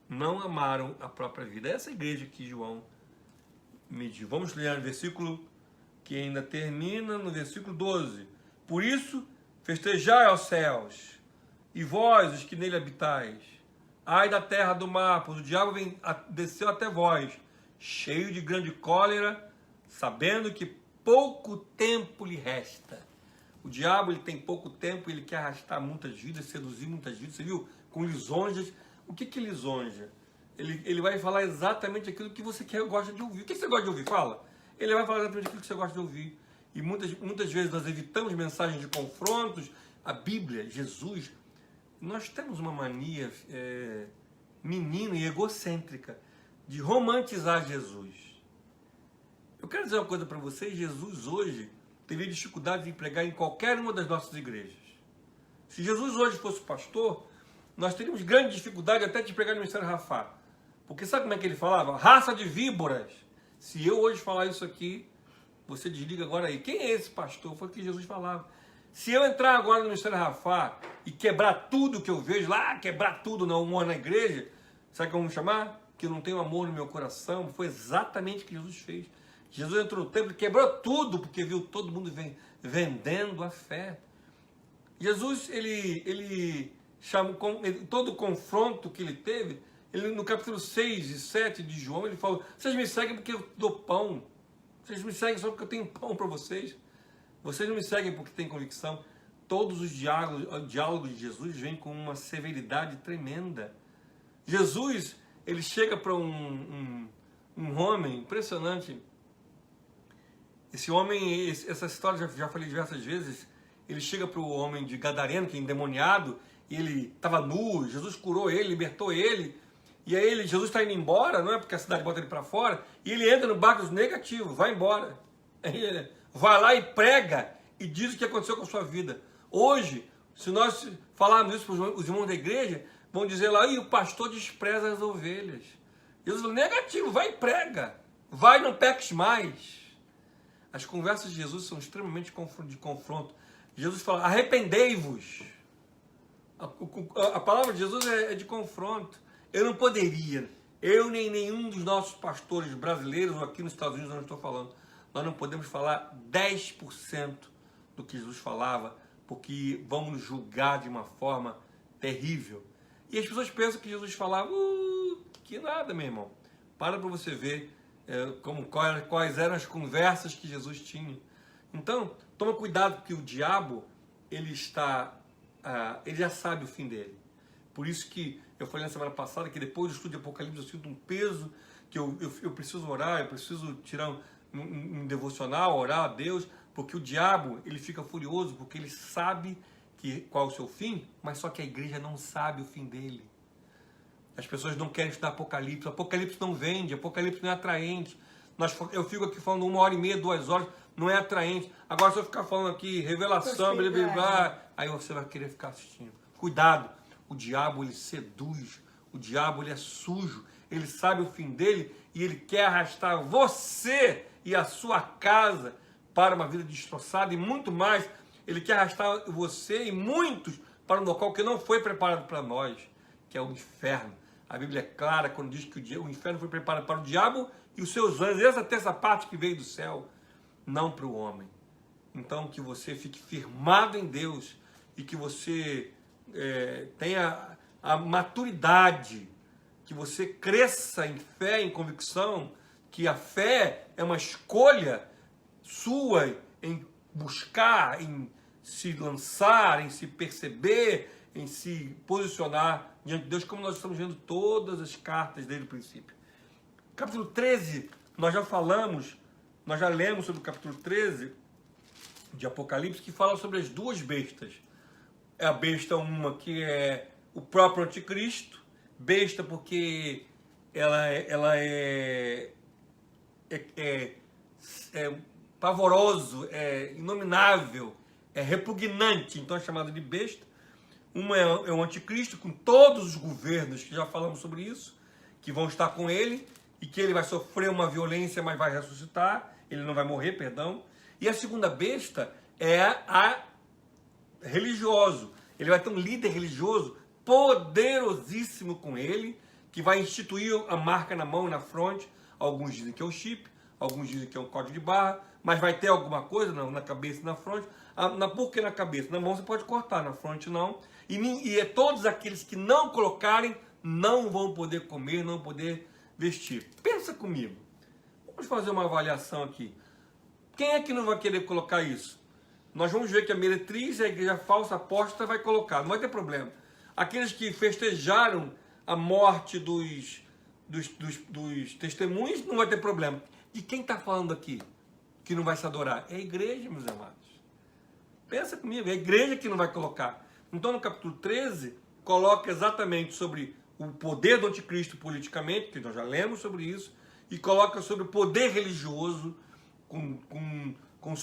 Não amaram a própria vida. Essa igreja que João mediu. Vamos ler o versículo que ainda termina no versículo 12. Por isso, festejai aos céus, e vós, os que nele habitais. Ai da terra do mar, pois o diabo desceu até vós, cheio de grande cólera, sabendo que pouco tempo lhe resta. O diabo, ele tem pouco tempo, ele quer arrastar muitas vidas, seduzir muitas vidas, você viu? Com lisonjas. O que é lisonja? Ele vai falar exatamente aquilo que você quer, gosta de ouvir. O que você gosta de ouvir? Fala. Ele vai falar exatamente aquilo que você gosta de ouvir. E muitas vezes nós evitamos mensagens de confrontos. A Bíblia, Jesus, nós temos uma mania menina e egocêntrica de romantizar Jesus. Eu quero dizer uma coisa para vocês, Jesus hoje teria dificuldade de pregar em qualquer uma das nossas igrejas. Se Jesus hoje fosse pastor, nós teríamos grande dificuldade até de pregar no Ministério Rafá. Porque sabe como é que ele falava? Raça de víboras. Se eu hoje falar isso aqui, você desliga agora aí. Quem é esse pastor? Foi o que Jesus falava. Se eu entrar agora no Ministério Rafá e quebrar tudo que eu vejo lá, quebrar tudo no amor na igreja, sabe o que eu vou chamar? Que eu não tenho amor no meu coração. Foi exatamente o que Jesus fez. Jesus entrou no templo e quebrou tudo, porque viu todo mundo vendendo a fé. Jesus, ele chamou, todo o confronto que ele teve, ele, no capítulo 6 e 7 de João, ele falou: vocês me seguem porque eu dou pão. Vocês me seguem só porque eu tenho pão para vocês. Vocês não me seguem porque têm convicção. Todos os diálogos de Jesus vêm com uma severidade tremenda. Jesus, ele chega para um homem impressionante. Esse homem, essa história já falei diversas vezes. Ele chega para o homem de Gadareno, que é endemoniado, e ele estava nu, Jesus curou ele, libertou ele. E aí Jesus está indo embora, não é porque a cidade bota ele para fora, e ele entra no barco negativo, vai embora. Aí ele vai lá e prega e diz o que aconteceu com a sua vida. Hoje, se nós falarmos isso para os irmãos da igreja, vão dizer lá, e o pastor despreza as ovelhas. Jesus falou, negativo, vai e prega, vai, não peques mais. As conversas de Jesus são extremamente de confronto. Jesus fala, arrependei-vos. A palavra de Jesus é de confronto. Eu não poderia, eu nem nenhum dos nossos pastores brasileiros, ou aqui nos Estados Unidos, eu não estou falando, nós não podemos falar 10% do que Jesus falava, porque vamos nos julgar de uma forma terrível. E as pessoas pensam que Jesus falava, que nada, meu irmão. Para você ver quais eram as conversas que Jesus tinha. Então, toma cuidado, porque o diabo, ele já sabe o fim dele. Por isso que eu falei na semana passada que depois do estudo de Apocalipse eu sinto um peso, que eu preciso orar, eu preciso tirar um devocional, orar a Deus, porque o diabo, ele fica furioso, porque ele sabe qual é o seu fim, mas só que a igreja não sabe o fim dele. As pessoas não querem estudar Apocalipse, Apocalipse não vende, Apocalipse não é atraente. Eu fico aqui falando 1h30, 2 horas, não é atraente. Agora se eu ficar falando aqui, revelação, blá, blá, blá, aí você vai querer ficar assistindo. Cuidado, o diabo ele seduz, o diabo ele é sujo, ele sabe o fim dele e ele quer arrastar você e a sua casa para uma vida destroçada e muito mais, ele quer arrastar você e muitos para um local que não foi preparado para nós, que é o inferno. A Bíblia é clara quando diz que o inferno foi preparado para o diabo e os seus anjos, essa terça parte que veio do céu, não para o homem. Então que você fique firmado em Deus e que você tenha a maturidade, que você cresça em fé, em convicção, que a fé é uma escolha sua em buscar, em se lançar, em se perceber, em se posicionar diante de Deus, como nós estamos vendo todas as cartas desde o princípio. Capítulo 13, nós já lemos sobre o capítulo 13 de Apocalipse, que fala sobre as duas bestas. É a besta uma que é o próprio anticristo, besta porque ela é pavoroso, é inominável, é repugnante, então é chamado de besta. Uma é o anticristo, com todos os governos, que já falamos sobre isso, que vão estar com ele, e que ele vai sofrer uma violência, mas vai ressuscitar, ele não vai morrer, perdão. E a segunda besta é a religioso. Ele vai ter um líder religioso poderosíssimo com ele, que vai instituir a marca na mão e na fronte. Alguns dizem que é o chip, alguns dizem que é um código de barra, mas vai ter alguma coisa na cabeça e na fronte. Por que na cabeça? Na mão você pode cortar, na fronte não. E todos aqueles que não colocarem não vão poder comer, não vão poder vestir. Pensa comigo. Vamos fazer uma avaliação aqui. Quem é que não vai querer colocar isso? Nós vamos ver que a meretriz, a igreja falsa apóstata, vai colocar, não vai ter problema. Aqueles que festejaram a morte dos testemunhos, não vai ter problema. De quem está falando aqui que não vai se adorar? É a igreja, meus amados. Pensa comigo, é a igreja que não vai colocar. Então, no capítulo 13, coloca exatamente sobre o poder do anticristo politicamente, que nós já lemos sobre isso, e coloca sobre o poder religioso, com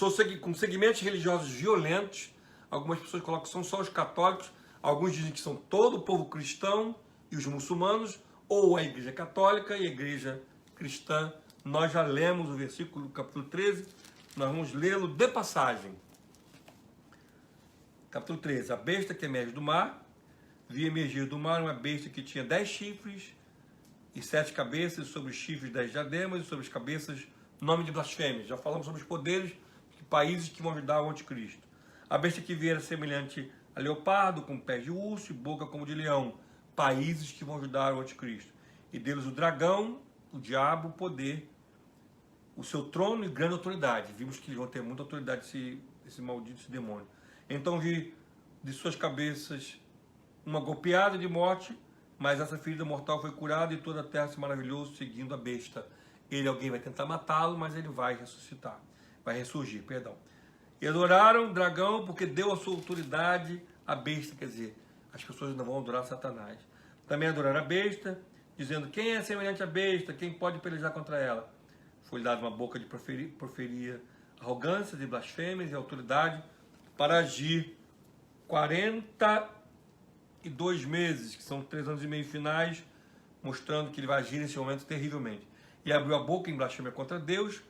segmentos religiosos violentos. Algumas pessoas colocam que são só os católicos, alguns dizem que são todo o povo cristão e os muçulmanos, ou a igreja católica e a igreja cristã. Nós já lemos o versículo do capítulo 13, nós vamos lê-lo de passagem. Capítulo 13, a besta que emerge do mar, vi emergir do mar uma besta que tinha 10 chifres e 7 cabeças, sobre os chifres 10 diademas e sobre as cabeças nome de blasfêmia. Já falamos sobre os poderes de países que vão ajudar o anticristo. A besta que viera semelhante a leopardo, com pés de urso e boca como de leão. Países que vão ajudar o anticristo. E deles o dragão, o diabo, o poder, o seu trono e grande autoridade. Vimos que eles vão ter muita autoridade esse maldito, esse demônio. Então vi de suas cabeças uma golpeada de morte, mas essa ferida mortal foi curada e toda a terra se maravilhou seguindo a besta. Alguém vai tentar matá-lo, mas ele vai ressuscitar, vai ressurgir, perdão. E adoraram o dragão porque deu a sua autoridade à besta, quer dizer, as pessoas não vão adorar Satanás. Também adoraram a besta, dizendo, quem é semelhante à besta, quem pode pelejar contra ela? Foi dada uma boca de proferir arrogâncias e blasfêmias e autoridade para agir 42 meses, que são 3 anos e meio finais, mostrando que ele vai agir nesse momento terrivelmente. E abriu a boca em blasfêmia contra Deus,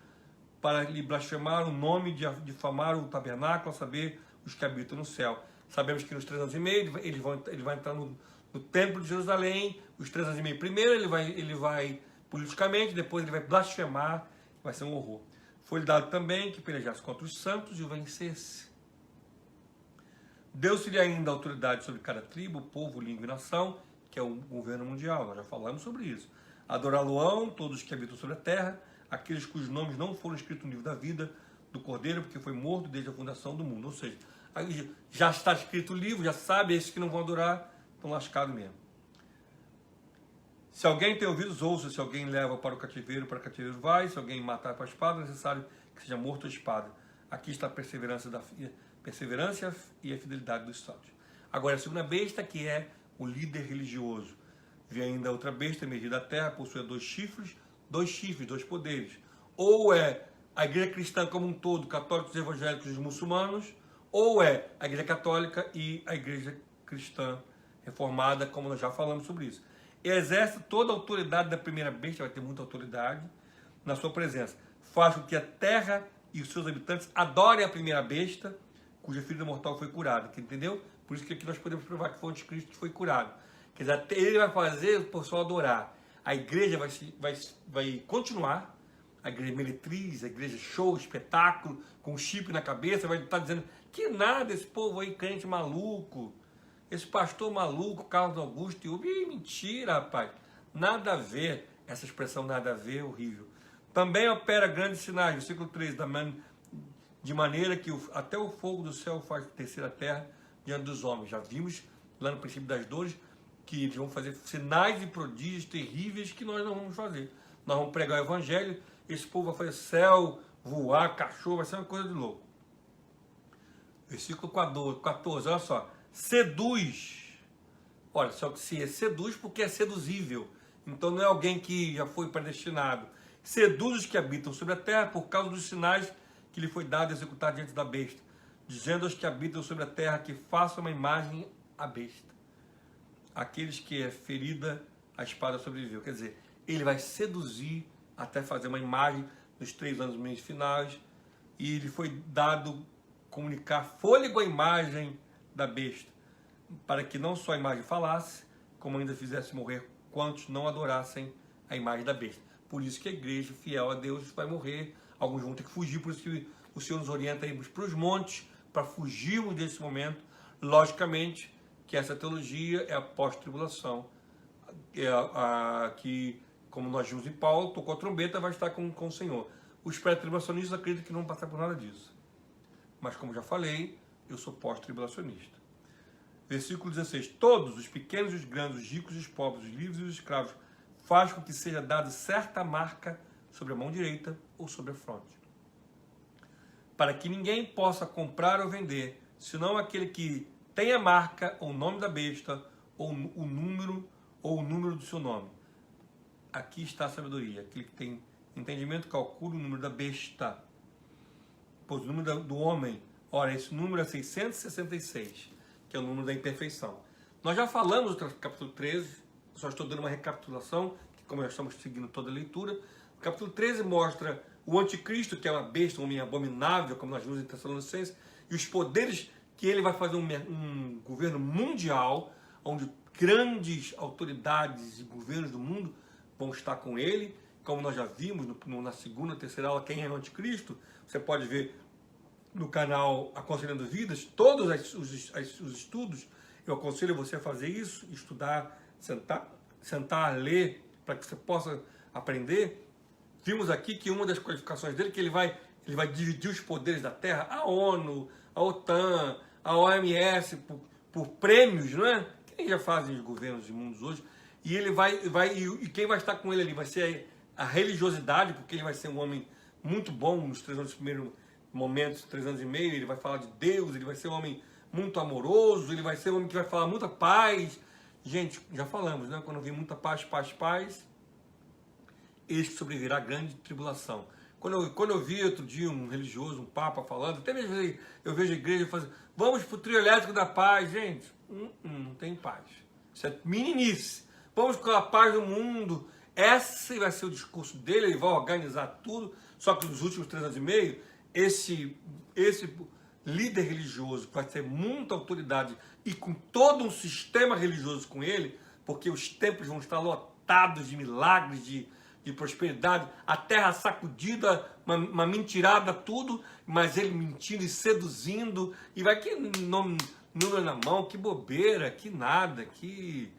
para lhe blasfemar o nome, de difamar o tabernáculo, a saber, os que habitam no céu. Sabemos que nos 3 anos e meio ele vai entrar no templo de Jerusalém, os 3 anos e meio. Primeiro ele vai politicamente, depois ele vai blasfemar, vai ser um horror. Foi-lhe dado também que pelejasse contra os santos e o vencesse. Deu-se-lhe ainda autoridade sobre cada tribo, povo, língua e nação, que é o governo mundial, nós já falamos sobre isso. Adorá-lo-ão todos que habitam sobre a terra, aqueles cujos nomes não foram escritos no livro da vida do Cordeiro, porque foi morto desde a fundação do mundo. Ou seja, aí já está escrito o livro, já sabe, esses que não vão adorar estão lascados mesmo. Se alguém tem ouvidos, ouça. Se alguém leva para o cativeiro vai. Se alguém matar para a espada, é necessário que seja morto a espada. Aqui está a perseverança e a fidelidade dos santos. Agora, a segunda besta, que é o líder religioso. Vi ainda outra besta emergir da terra, possui 2 chifres, 2 poderes. Ou é a igreja cristã como um todo, católicos, evangélicos e muçulmanos, ou é a igreja católica e a igreja cristã reformada, como nós já falamos sobre isso. Exerce toda a autoridade da primeira besta, vai ter muita autoridade na sua presença. Faz com que a terra e os seus habitantes adorem a primeira besta, cuja ferida mortal foi curada. Entendeu? Por isso que aqui nós podemos provar que foi o anticristo que foi curado. Quer dizer, ele vai fazer o pessoal adorar. A igreja vai continuar, a igreja meretriz, a igreja show, espetáculo, com um chip na cabeça, vai estar dizendo que nada, esse povo aí, crente maluco, esse pastor maluco, Carlos Augusto, e mentira, rapaz, nada a ver, essa expressão nada a ver é horrível. Também opera grandes sinais, versículo 3, de maneira que até o fogo do céu faz descer a terra diante dos homens. Já vimos lá no princípio das dores, que eles vão fazer sinais e prodígios terríveis que nós não vamos fazer. Nós vamos pregar o evangelho, esse povo vai fazer céu, voar, cachorro, vai ser uma coisa de louco. Versículo 14, olha só. Seduz. Olha, só que se seduz porque é seduzível. Então não é alguém que já foi predestinado. Seduz os que habitam sobre a terra por causa dos sinais que lhe foi dado executar diante da besta, dizendo aos que habitam sobre a terra que façam uma imagem à besta. Aqueles que é ferida, a espada sobreviveu. Quer dizer, ele vai seduzir até fazer uma imagem nos 3 anos e meio finais, e lhe foi dado comunicar fôlego à imagem da besta, para que não só a imagem falasse, como ainda fizesse morrer quantos não adorassem a imagem da besta. Por isso que a igreja fiel a Deus vai morrer, alguns vão ter que fugir, por isso que o Senhor nos orienta a irmos para os montes, para fugirmos desse momento. Logicamente que essa teologia é a pós-tribulação, que, como nós vimos em Paulo, tocou a trombeta, vai estar com o Senhor. Os pré-tribulacionistas acreditam que não vão passar por nada disso. Mas, como já falei, eu sou pós-tribulacionista. Versículo 16. Todos, os pequenos e os grandes, os ricos e os pobres, os livres e os escravos, faz com que seja dada certa marca sobre a mão direita ou sobre a fronte, para que ninguém possa comprar ou vender, senão aquele que tem a marca, ou o nome da besta, ou o número do seu nome. Aqui está a sabedoria. Aquele que tem entendimento calcula o número da besta. Pois o número do homem, ora, esse número é 666, que é o número da imperfeição. Nós já falamos no capítulo 13, só estou dando uma recapitulação, que como nós estamos seguindo toda a leitura. O capítulo 13 mostra o anticristo, que é uma besta, um homem abominável, como nós vimos em Tessalonicenses, e os poderes que ele vai fazer um governo mundial, onde grandes autoridades e governos do mundo vão estar com ele, como nós já vimos na segunda, terceira aula, quem é o anticristo. Você pode ver no canal Aconselhando Vidas, todos os estudos. Eu aconselho você a fazer isso, estudar, sentar, ler, para que você possa aprender. Vimos aqui que uma das qualificações dele, que ele vai ele vai dividir os poderes da Terra, a ONU, a OTAN, a OMS, por prêmios, não é? Quem já fazem os governos de mundos hoje? E ele e quem vai estar com ele ali vai ser a religiosidade, porque ele vai ser um homem muito bom nos 3 anos, primeiros momentos, 3 anos e meio, ele vai falar de Deus, ele vai ser um homem muito amoroso, ele vai ser um homem que vai falar muita paz. Gente, já falamos, né? Quando vem muita paz, eis que sobrevirá grande tribulação. Quando eu vi outro dia um religioso, um papa falando, até mesmo eu vejo a igreja fazendo, vamos para o trio elétrico da paz, gente, não tem paz. Isso é meninice. Vamos com a paz do mundo. Esse vai ser o discurso dele, ele vai organizar tudo, só que nos últimos 3 anos e meio, esse líder religioso, que vai ter muita autoridade e com todo um sistema religioso com ele, porque os templos vão estar lotados de milagres, de prosperidade, a terra sacudida, uma mentirada, tudo, mas ele mentindo e seduzindo, e vai que número na mão, que bobeira, que nada, que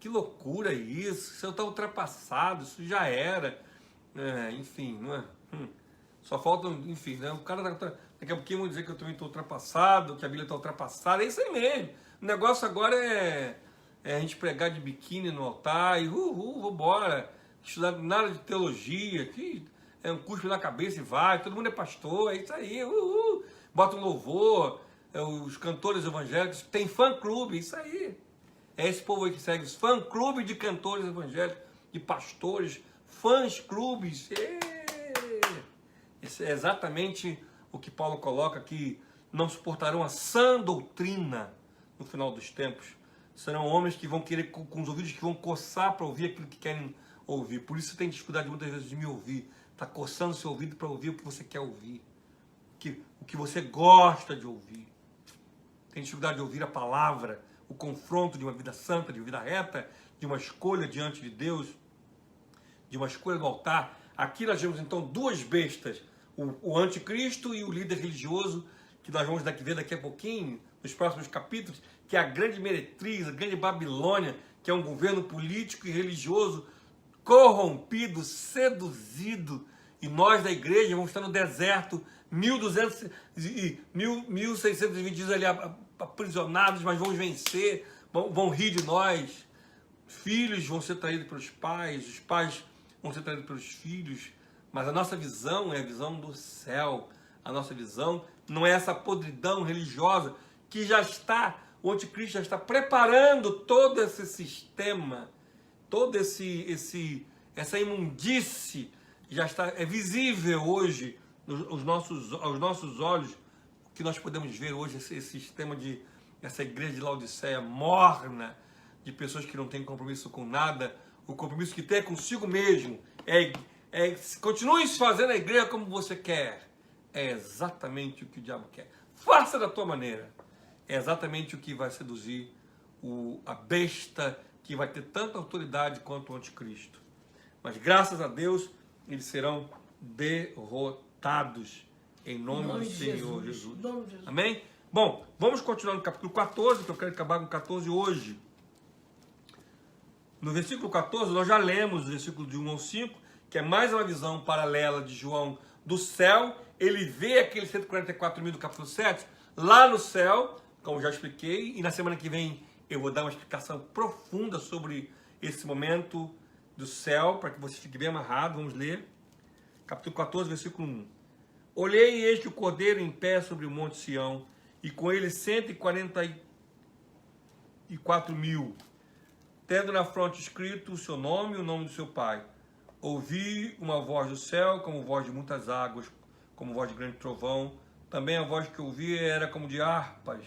loucura isso está ultrapassado, isso já era, enfim, não é? Só falta, enfim, né? O cara daqui a pouquinho vão dizer que eu também estou ultrapassado, que a Bíblia está ultrapassada, é isso aí mesmo. O negócio agora é a gente pregar de biquíni no altar e vambora, estudar nada de teologia, que é um cuspe na cabeça e vai, todo mundo é pastor, é isso aí, bota um louvor, os cantores evangélicos, tem fã-clube, isso aí. É esse povo aí que segue os fã-clube de cantores evangélicos, de pastores, fãs-clubes. Isso é exatamente o que Paulo coloca aqui. Não suportarão a sã doutrina no final dos tempos. Serão homens que vão querer, com os ouvidos que vão coçar para ouvir aquilo que querem ouvir. Por isso tem dificuldade muitas vezes de me ouvir. Está coçando seu ouvido para ouvir o que você quer ouvir. O que você gosta de ouvir. Tem dificuldade de ouvir a palavra, o confronto de uma vida santa, de uma vida reta, de uma escolha diante de Deus, de uma escolha no altar. Aqui nós vemos então 2 bestas, o anticristo e o líder religioso, que nós vamos ver daqui a pouquinho, nos próximos capítulos, que é a grande meretriz, a grande Babilônia, que é um governo político e religioso corrompido, seduzido, e nós da igreja vamos estar no deserto, 1620 dias ali aprisionados, mas vamos vencer, vão rir de nós. Filhos vão ser traídos pelos pais, os pais vão ser traídos pelos filhos, mas a nossa visão é a visão do céu. A nossa visão não é essa podridão religiosa que o anticristo já está preparando todo esse sistema, todo essa imundície já é visível hoje aos nossos olhos. O que nós podemos ver hoje, esse sistema essa igreja de Laodiceia morna, de pessoas que não têm compromisso com nada, o compromisso que tem é consigo mesmo, continue se fazendo a igreja como você quer. É exatamente o que o diabo quer. Faça da tua maneira. É exatamente o que vai seduzir a besta que vai ter tanta autoridade quanto o anticristo. Mas graças a Deus, eles serão derrotados em nome do Senhor Jesus. Amém? Bom, vamos continuar no capítulo 14, que eu quero acabar com 14 hoje. No versículo 14, nós já lemos o versículo de 1 ao 5, que é mais uma visão paralela de João do céu. Ele vê aqueles 144 mil do capítulo 7 lá no céu, como já expliquei, e na semana que vem eu vou dar uma explicação profunda sobre esse momento do céu, para que você fique bem amarrado. Vamos ler. Capítulo 14, versículo 1. Olhei e eis que o Cordeiro em pé sobre o monte Sião, e com ele 144 mil, tendo na fronte escrito o seu nome e o nome do seu pai. Ouvi uma voz do céu, como voz de muitas águas, como voz de grande trovão. Também a voz que ouvi era como de harpas,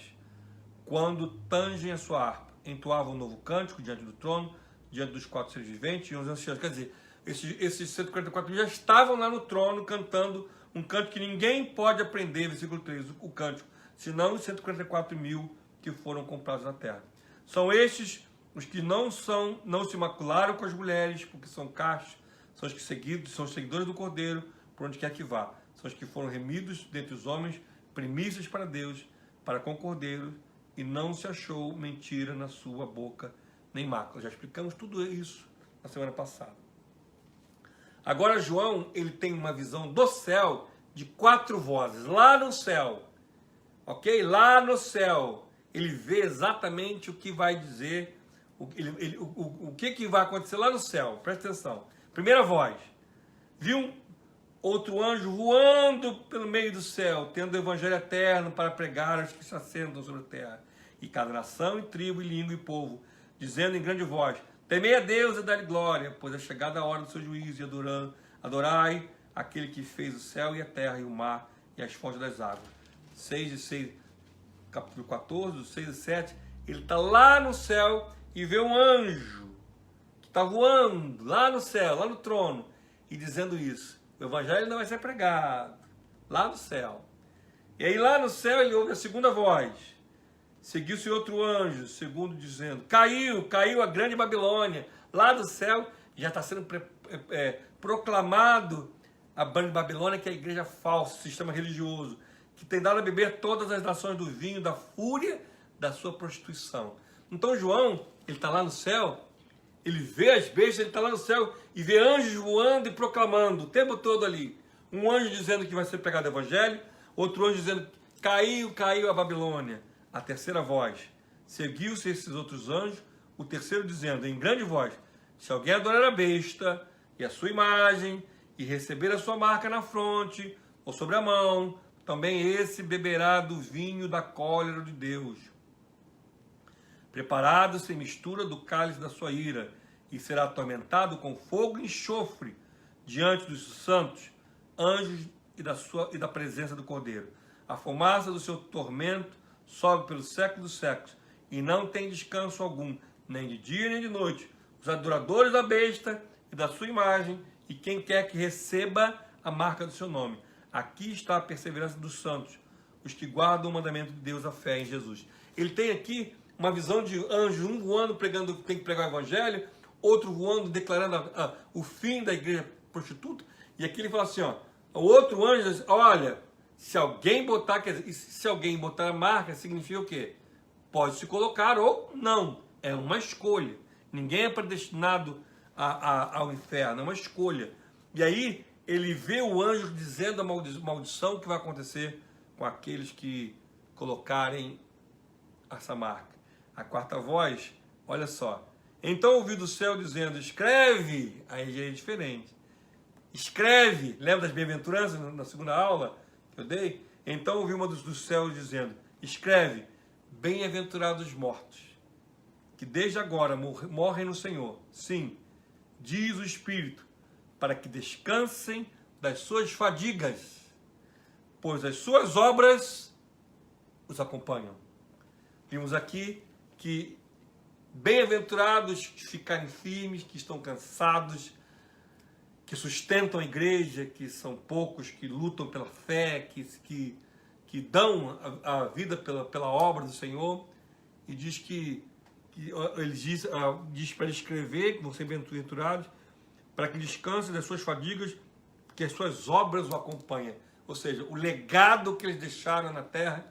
quando tangem a sua harpa. Entoavam um novo cântico diante do trono, diante dos 4 seres viventes e os anciãos. Quer dizer, esses 144 mil já estavam lá no trono cantando um canto que ninguém pode aprender, versículo 3, o cântico, senão os 144 mil que foram comprados na terra. São estes os que não se macularam com as mulheres, porque são castos, são os que são seguidores do Cordeiro, por onde quer que vá. São os que foram remidos dentre os homens, primícias para Deus, para com o Cordeiro, e não se achou mentira na sua boca, nem mácula. Já explicamos tudo isso na semana passada. Agora João, ele tem uma visão do céu de 4 vozes, lá no céu, ok? Lá no céu, ele vê exatamente o que vai dizer, o que vai acontecer lá no céu, presta atenção. Primeira voz, viu outro anjo voando pelo meio do céu, tendo o evangelho eterno para pregar aos que se assentam sobre a terra, e cada nação, e tribo, e língua, e povo, dizendo em grande voz, temei a Deus e dai-lhe glória, pois é chegada a hora do seu juízo, e adorai aquele que fez o céu e a terra, e o mar, e as fontes das águas. 6 e 6, capítulo 14, 6 e 7, ele está lá no céu, e vê um anjo, que está voando, lá no céu, lá no trono, e dizendo isso. O evangelho não vai ser pregado lá no céu. E aí lá no céu ele ouve a segunda voz. Seguiu-se outro anjo, segundo dizendo, caiu a grande Babilônia. Lá do céu já está sendo proclamado a grande Babilônia, que é a igreja falsa, o sistema religioso, que tem dado a beber todas as nações do vinho, da fúria da sua prostituição. Então João, ele está lá no céu, ele vê as bestas, ele está lá no céu e vê anjos voando e proclamando o tempo todo ali. Um anjo dizendo que vai ser pregado o evangelho, outro anjo dizendo, caiu a Babilônia. A terceira voz, seguiu-se esses outros anjos, o terceiro dizendo em grande voz, se alguém adorar a besta e a sua imagem e receber a sua marca na fronte ou sobre a mão, também esse beberá do vinho da cólera de Deus, preparado sem mistura do cálice da sua ira, e será atormentado com fogo e enxofre diante dos santos, anjos e da presença do Cordeiro. A fumaça do seu tormento sobe pelos séculos dos séculos, e não tem descanso algum, nem de dia nem de noite. Os adoradores da besta e da sua imagem, e quem quer que receba a marca do seu nome. Aqui está a perseverança dos santos, os que guardam o mandamento de Deus, a fé em Jesus. Ele tem aqui uma visão de anjo, um voando pregando, tem que pregar o evangelho, outro voando declarando o fim da igreja prostituta, e aqui ele fala assim, ó, o outro anjo diz, olha, se alguém botar a marca, significa o quê? Pode se colocar ou não, é uma escolha, ninguém é predestinado ao inferno, é uma escolha. E aí ele vê o anjo dizendo a maldição que vai acontecer com aqueles que colocarem essa marca. A quarta voz, olha só. Então ouvi do céu dizendo, escreve, aí já é diferente. Escreve, lembra das bem-aventuranças na segunda aula que eu dei? Então ouvi uma dos céus dizendo, escreve, bem-aventurados os mortos, que desde agora morrem no Senhor. Sim, diz o Espírito, para que descansem das suas fadigas, pois as suas obras os acompanham. Vimos aqui que bem-aventurados que ficarem firmes, que estão cansados, que sustentam a igreja, que são poucos, que lutam pela fé, que dão a vida pela obra do Senhor. E diz ele diz para escrever, que vão ser bem-aventurados, para que descansem das suas fadigas, que as suas obras o acompanhem. Ou seja, o legado que eles deixaram na terra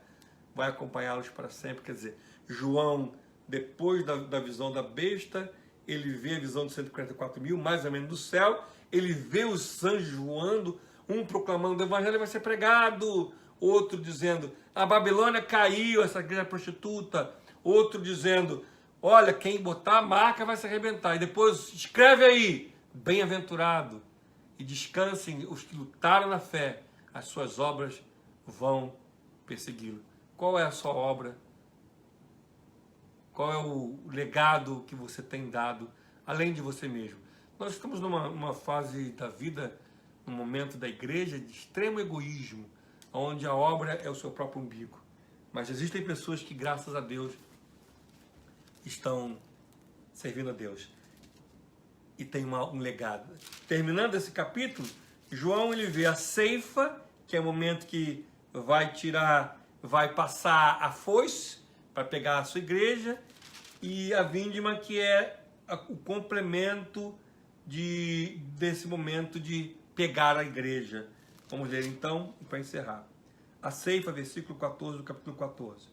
vai acompanhá-los para sempre. Quer dizer, João, depois da visão da besta, ele vê a visão dos 144 mil, mais ou menos do céu, ele vê os anjos voando, um proclamando o evangelho vai ser pregado, outro dizendo, a Babilônia caiu, essa igreja prostituta, outro dizendo, olha, quem botar a marca vai se arrebentar, e depois escreve aí, bem-aventurado, e descansem os que lutaram na fé, as suas obras vão persegui-lo. Qual é a sua obra? Qual é o legado que você tem dado, além de você mesmo? Nós estamos numa fase da vida, num momento da igreja, de extremo egoísmo, onde a obra é o seu próprio umbigo. Mas existem pessoas que, graças a Deus, estão servindo a Deus. E tem um legado. Terminando esse capítulo, João ele vê a ceifa, que é o momento que vai passar a foice para pegar a sua igreja, e a vindima, que é o complemento desse momento de pegar a igreja. Vamos ler então, para encerrar. A ceifa, versículo 14 do capítulo 14.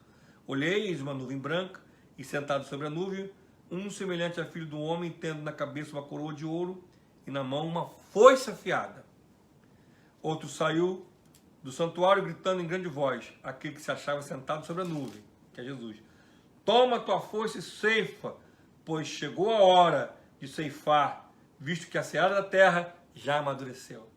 Olhei, eis uma nuvem branca, e sentado sobre a nuvem, um semelhante a filho do homem, tendo na cabeça uma coroa de ouro, e na mão uma foice afiada. Outro saiu do santuário, gritando em grande voz, aquele que se achava sentado sobre a nuvem, que é Jesus: toma a tua força e ceifa, pois chegou a hora de ceifar, visto que a seara da terra já amadureceu.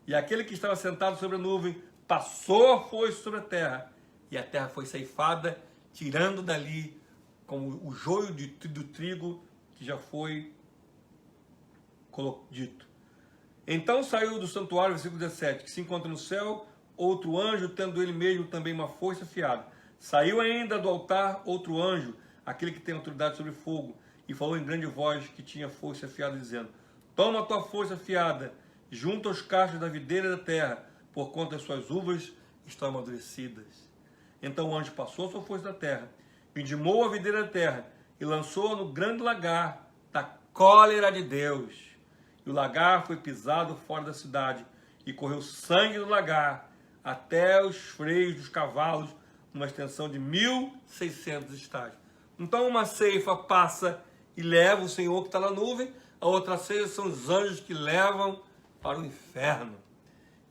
E aquele que estava sentado sobre a nuvem passou a foice sobre a terra, e a terra foi ceifada, tirando dali como o joio do trigo que já foi dito. Então saiu do santuário, versículo 17, que se encontra no céu, outro anjo, tendo ele mesmo também uma foice afiada. Saiu ainda do altar outro anjo, aquele que tem autoridade sobre fogo, e falou em grande voz que tinha foice afiada, dizendo: toma a tua foice afiada, junto aos cachos da videira da terra, porquanto as suas uvas estão amadurecidas. Então o anjo passou a sua foice da terra, vindimou a videira da terra, e lançou-a no grande lagar da cólera de Deus. E o lagar foi pisado fora da cidade, e correu sangue do lagar até os freios dos cavalos, numa extensão de 1.600 estádios. Então uma ceifa passa e leva o Senhor que está na nuvem, a outra ceifa são os anjos que levam para o inferno.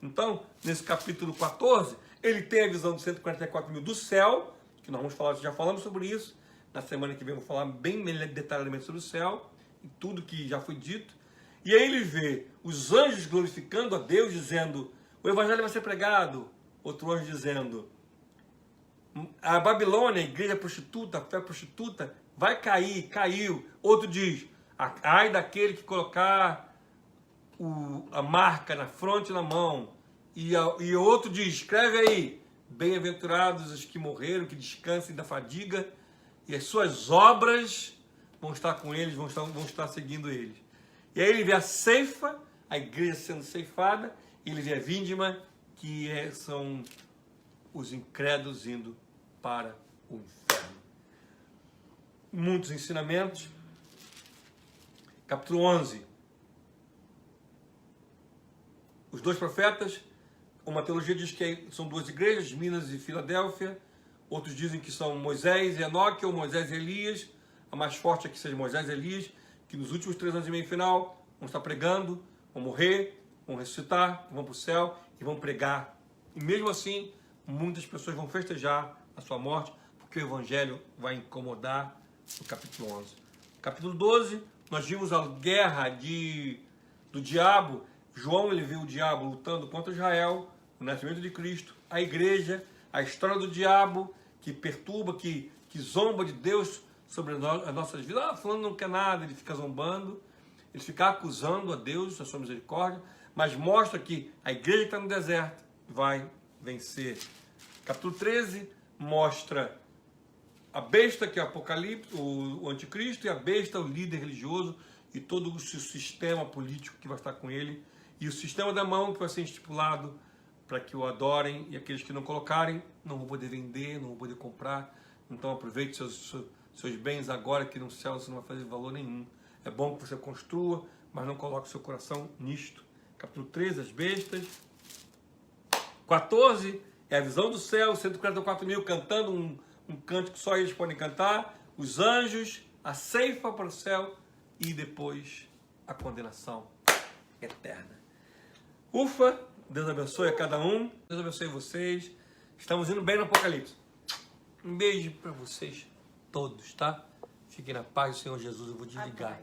Então, nesse capítulo 14, ele tem a visão dos 144 mil do céu, que nós vamos falar, já falamos sobre isso. Na semana que vem eu vou falar bem detalhadamente sobre o céu e tudo que já foi dito. E aí ele vê os anjos glorificando a Deus, dizendo: o evangelho vai ser pregado. Outro anjo dizendo: a Babilônia, a igreja prostituta, a fé prostituta, vai cair, caiu. Outro diz: ai daquele que colocar a marca na fronte e na mão. E outro diz: escreve aí: bem-aventurados os que morreram, que descansem da fadiga, e as suas obras vão estar com eles, vão estar seguindo eles. E aí ele vê a ceifa, a igreja sendo ceifada, e ele vê a vindima, que são os incrédulos indo para o inferno. Muitos ensinamentos. Capítulo 11. Os dois profetas. Uma teologia diz que são duas igrejas, Minas e Filadélfia. Outros dizem que são Moisés e Enoque, ou Moisés e Elias. A mais forte é que seja Moisés e Elias, que nos últimos 3 anos e meio final vão estar pregando, vão morrer, vão ressuscitar, vão para o céu e vão pregar. E mesmo assim, muitas pessoas vão festejar a sua morte, porque o evangelho vai incomodar. No capítulo 11. Capítulo 12, nós vimos a guerra do diabo. João, ele viu o diabo lutando contra Israel, o nascimento de Cristo, a igreja, a história do diabo, que perturba, que zomba de Deus sobre as nossas vidas. Fulano não quer nada, ele fica zombando, ele fica acusando a Deus, a sua misericórdia, mas mostra que a igreja que está no deserto vai vencer. Capítulo 13 mostra a besta, que é o Apocalipse, o anticristo, e a besta, o líder religioso, e todo o sistema político que vai estar com ele, e o sistema da mão que vai ser estipulado para que o adorem, e aqueles que não colocarem não vão poder vender, não vão poder comprar. Então aproveite seus bens agora, que no céu você não vai fazer valor nenhum. É bom que você construa, mas não coloque seu coração nisto. Capítulo 13, as bestas. 14 é a visão do céu, 144 mil cantando um canto que só eles podem cantar, os anjos, a ceifa para o céu e depois a condenação eterna. Ufa, Deus abençoe a cada um, Deus abençoe vocês. Estamos indo bem no Apocalipse. Um beijo para vocês todos, tá? Fiquem na paz do Senhor Jesus. Eu vou desligar.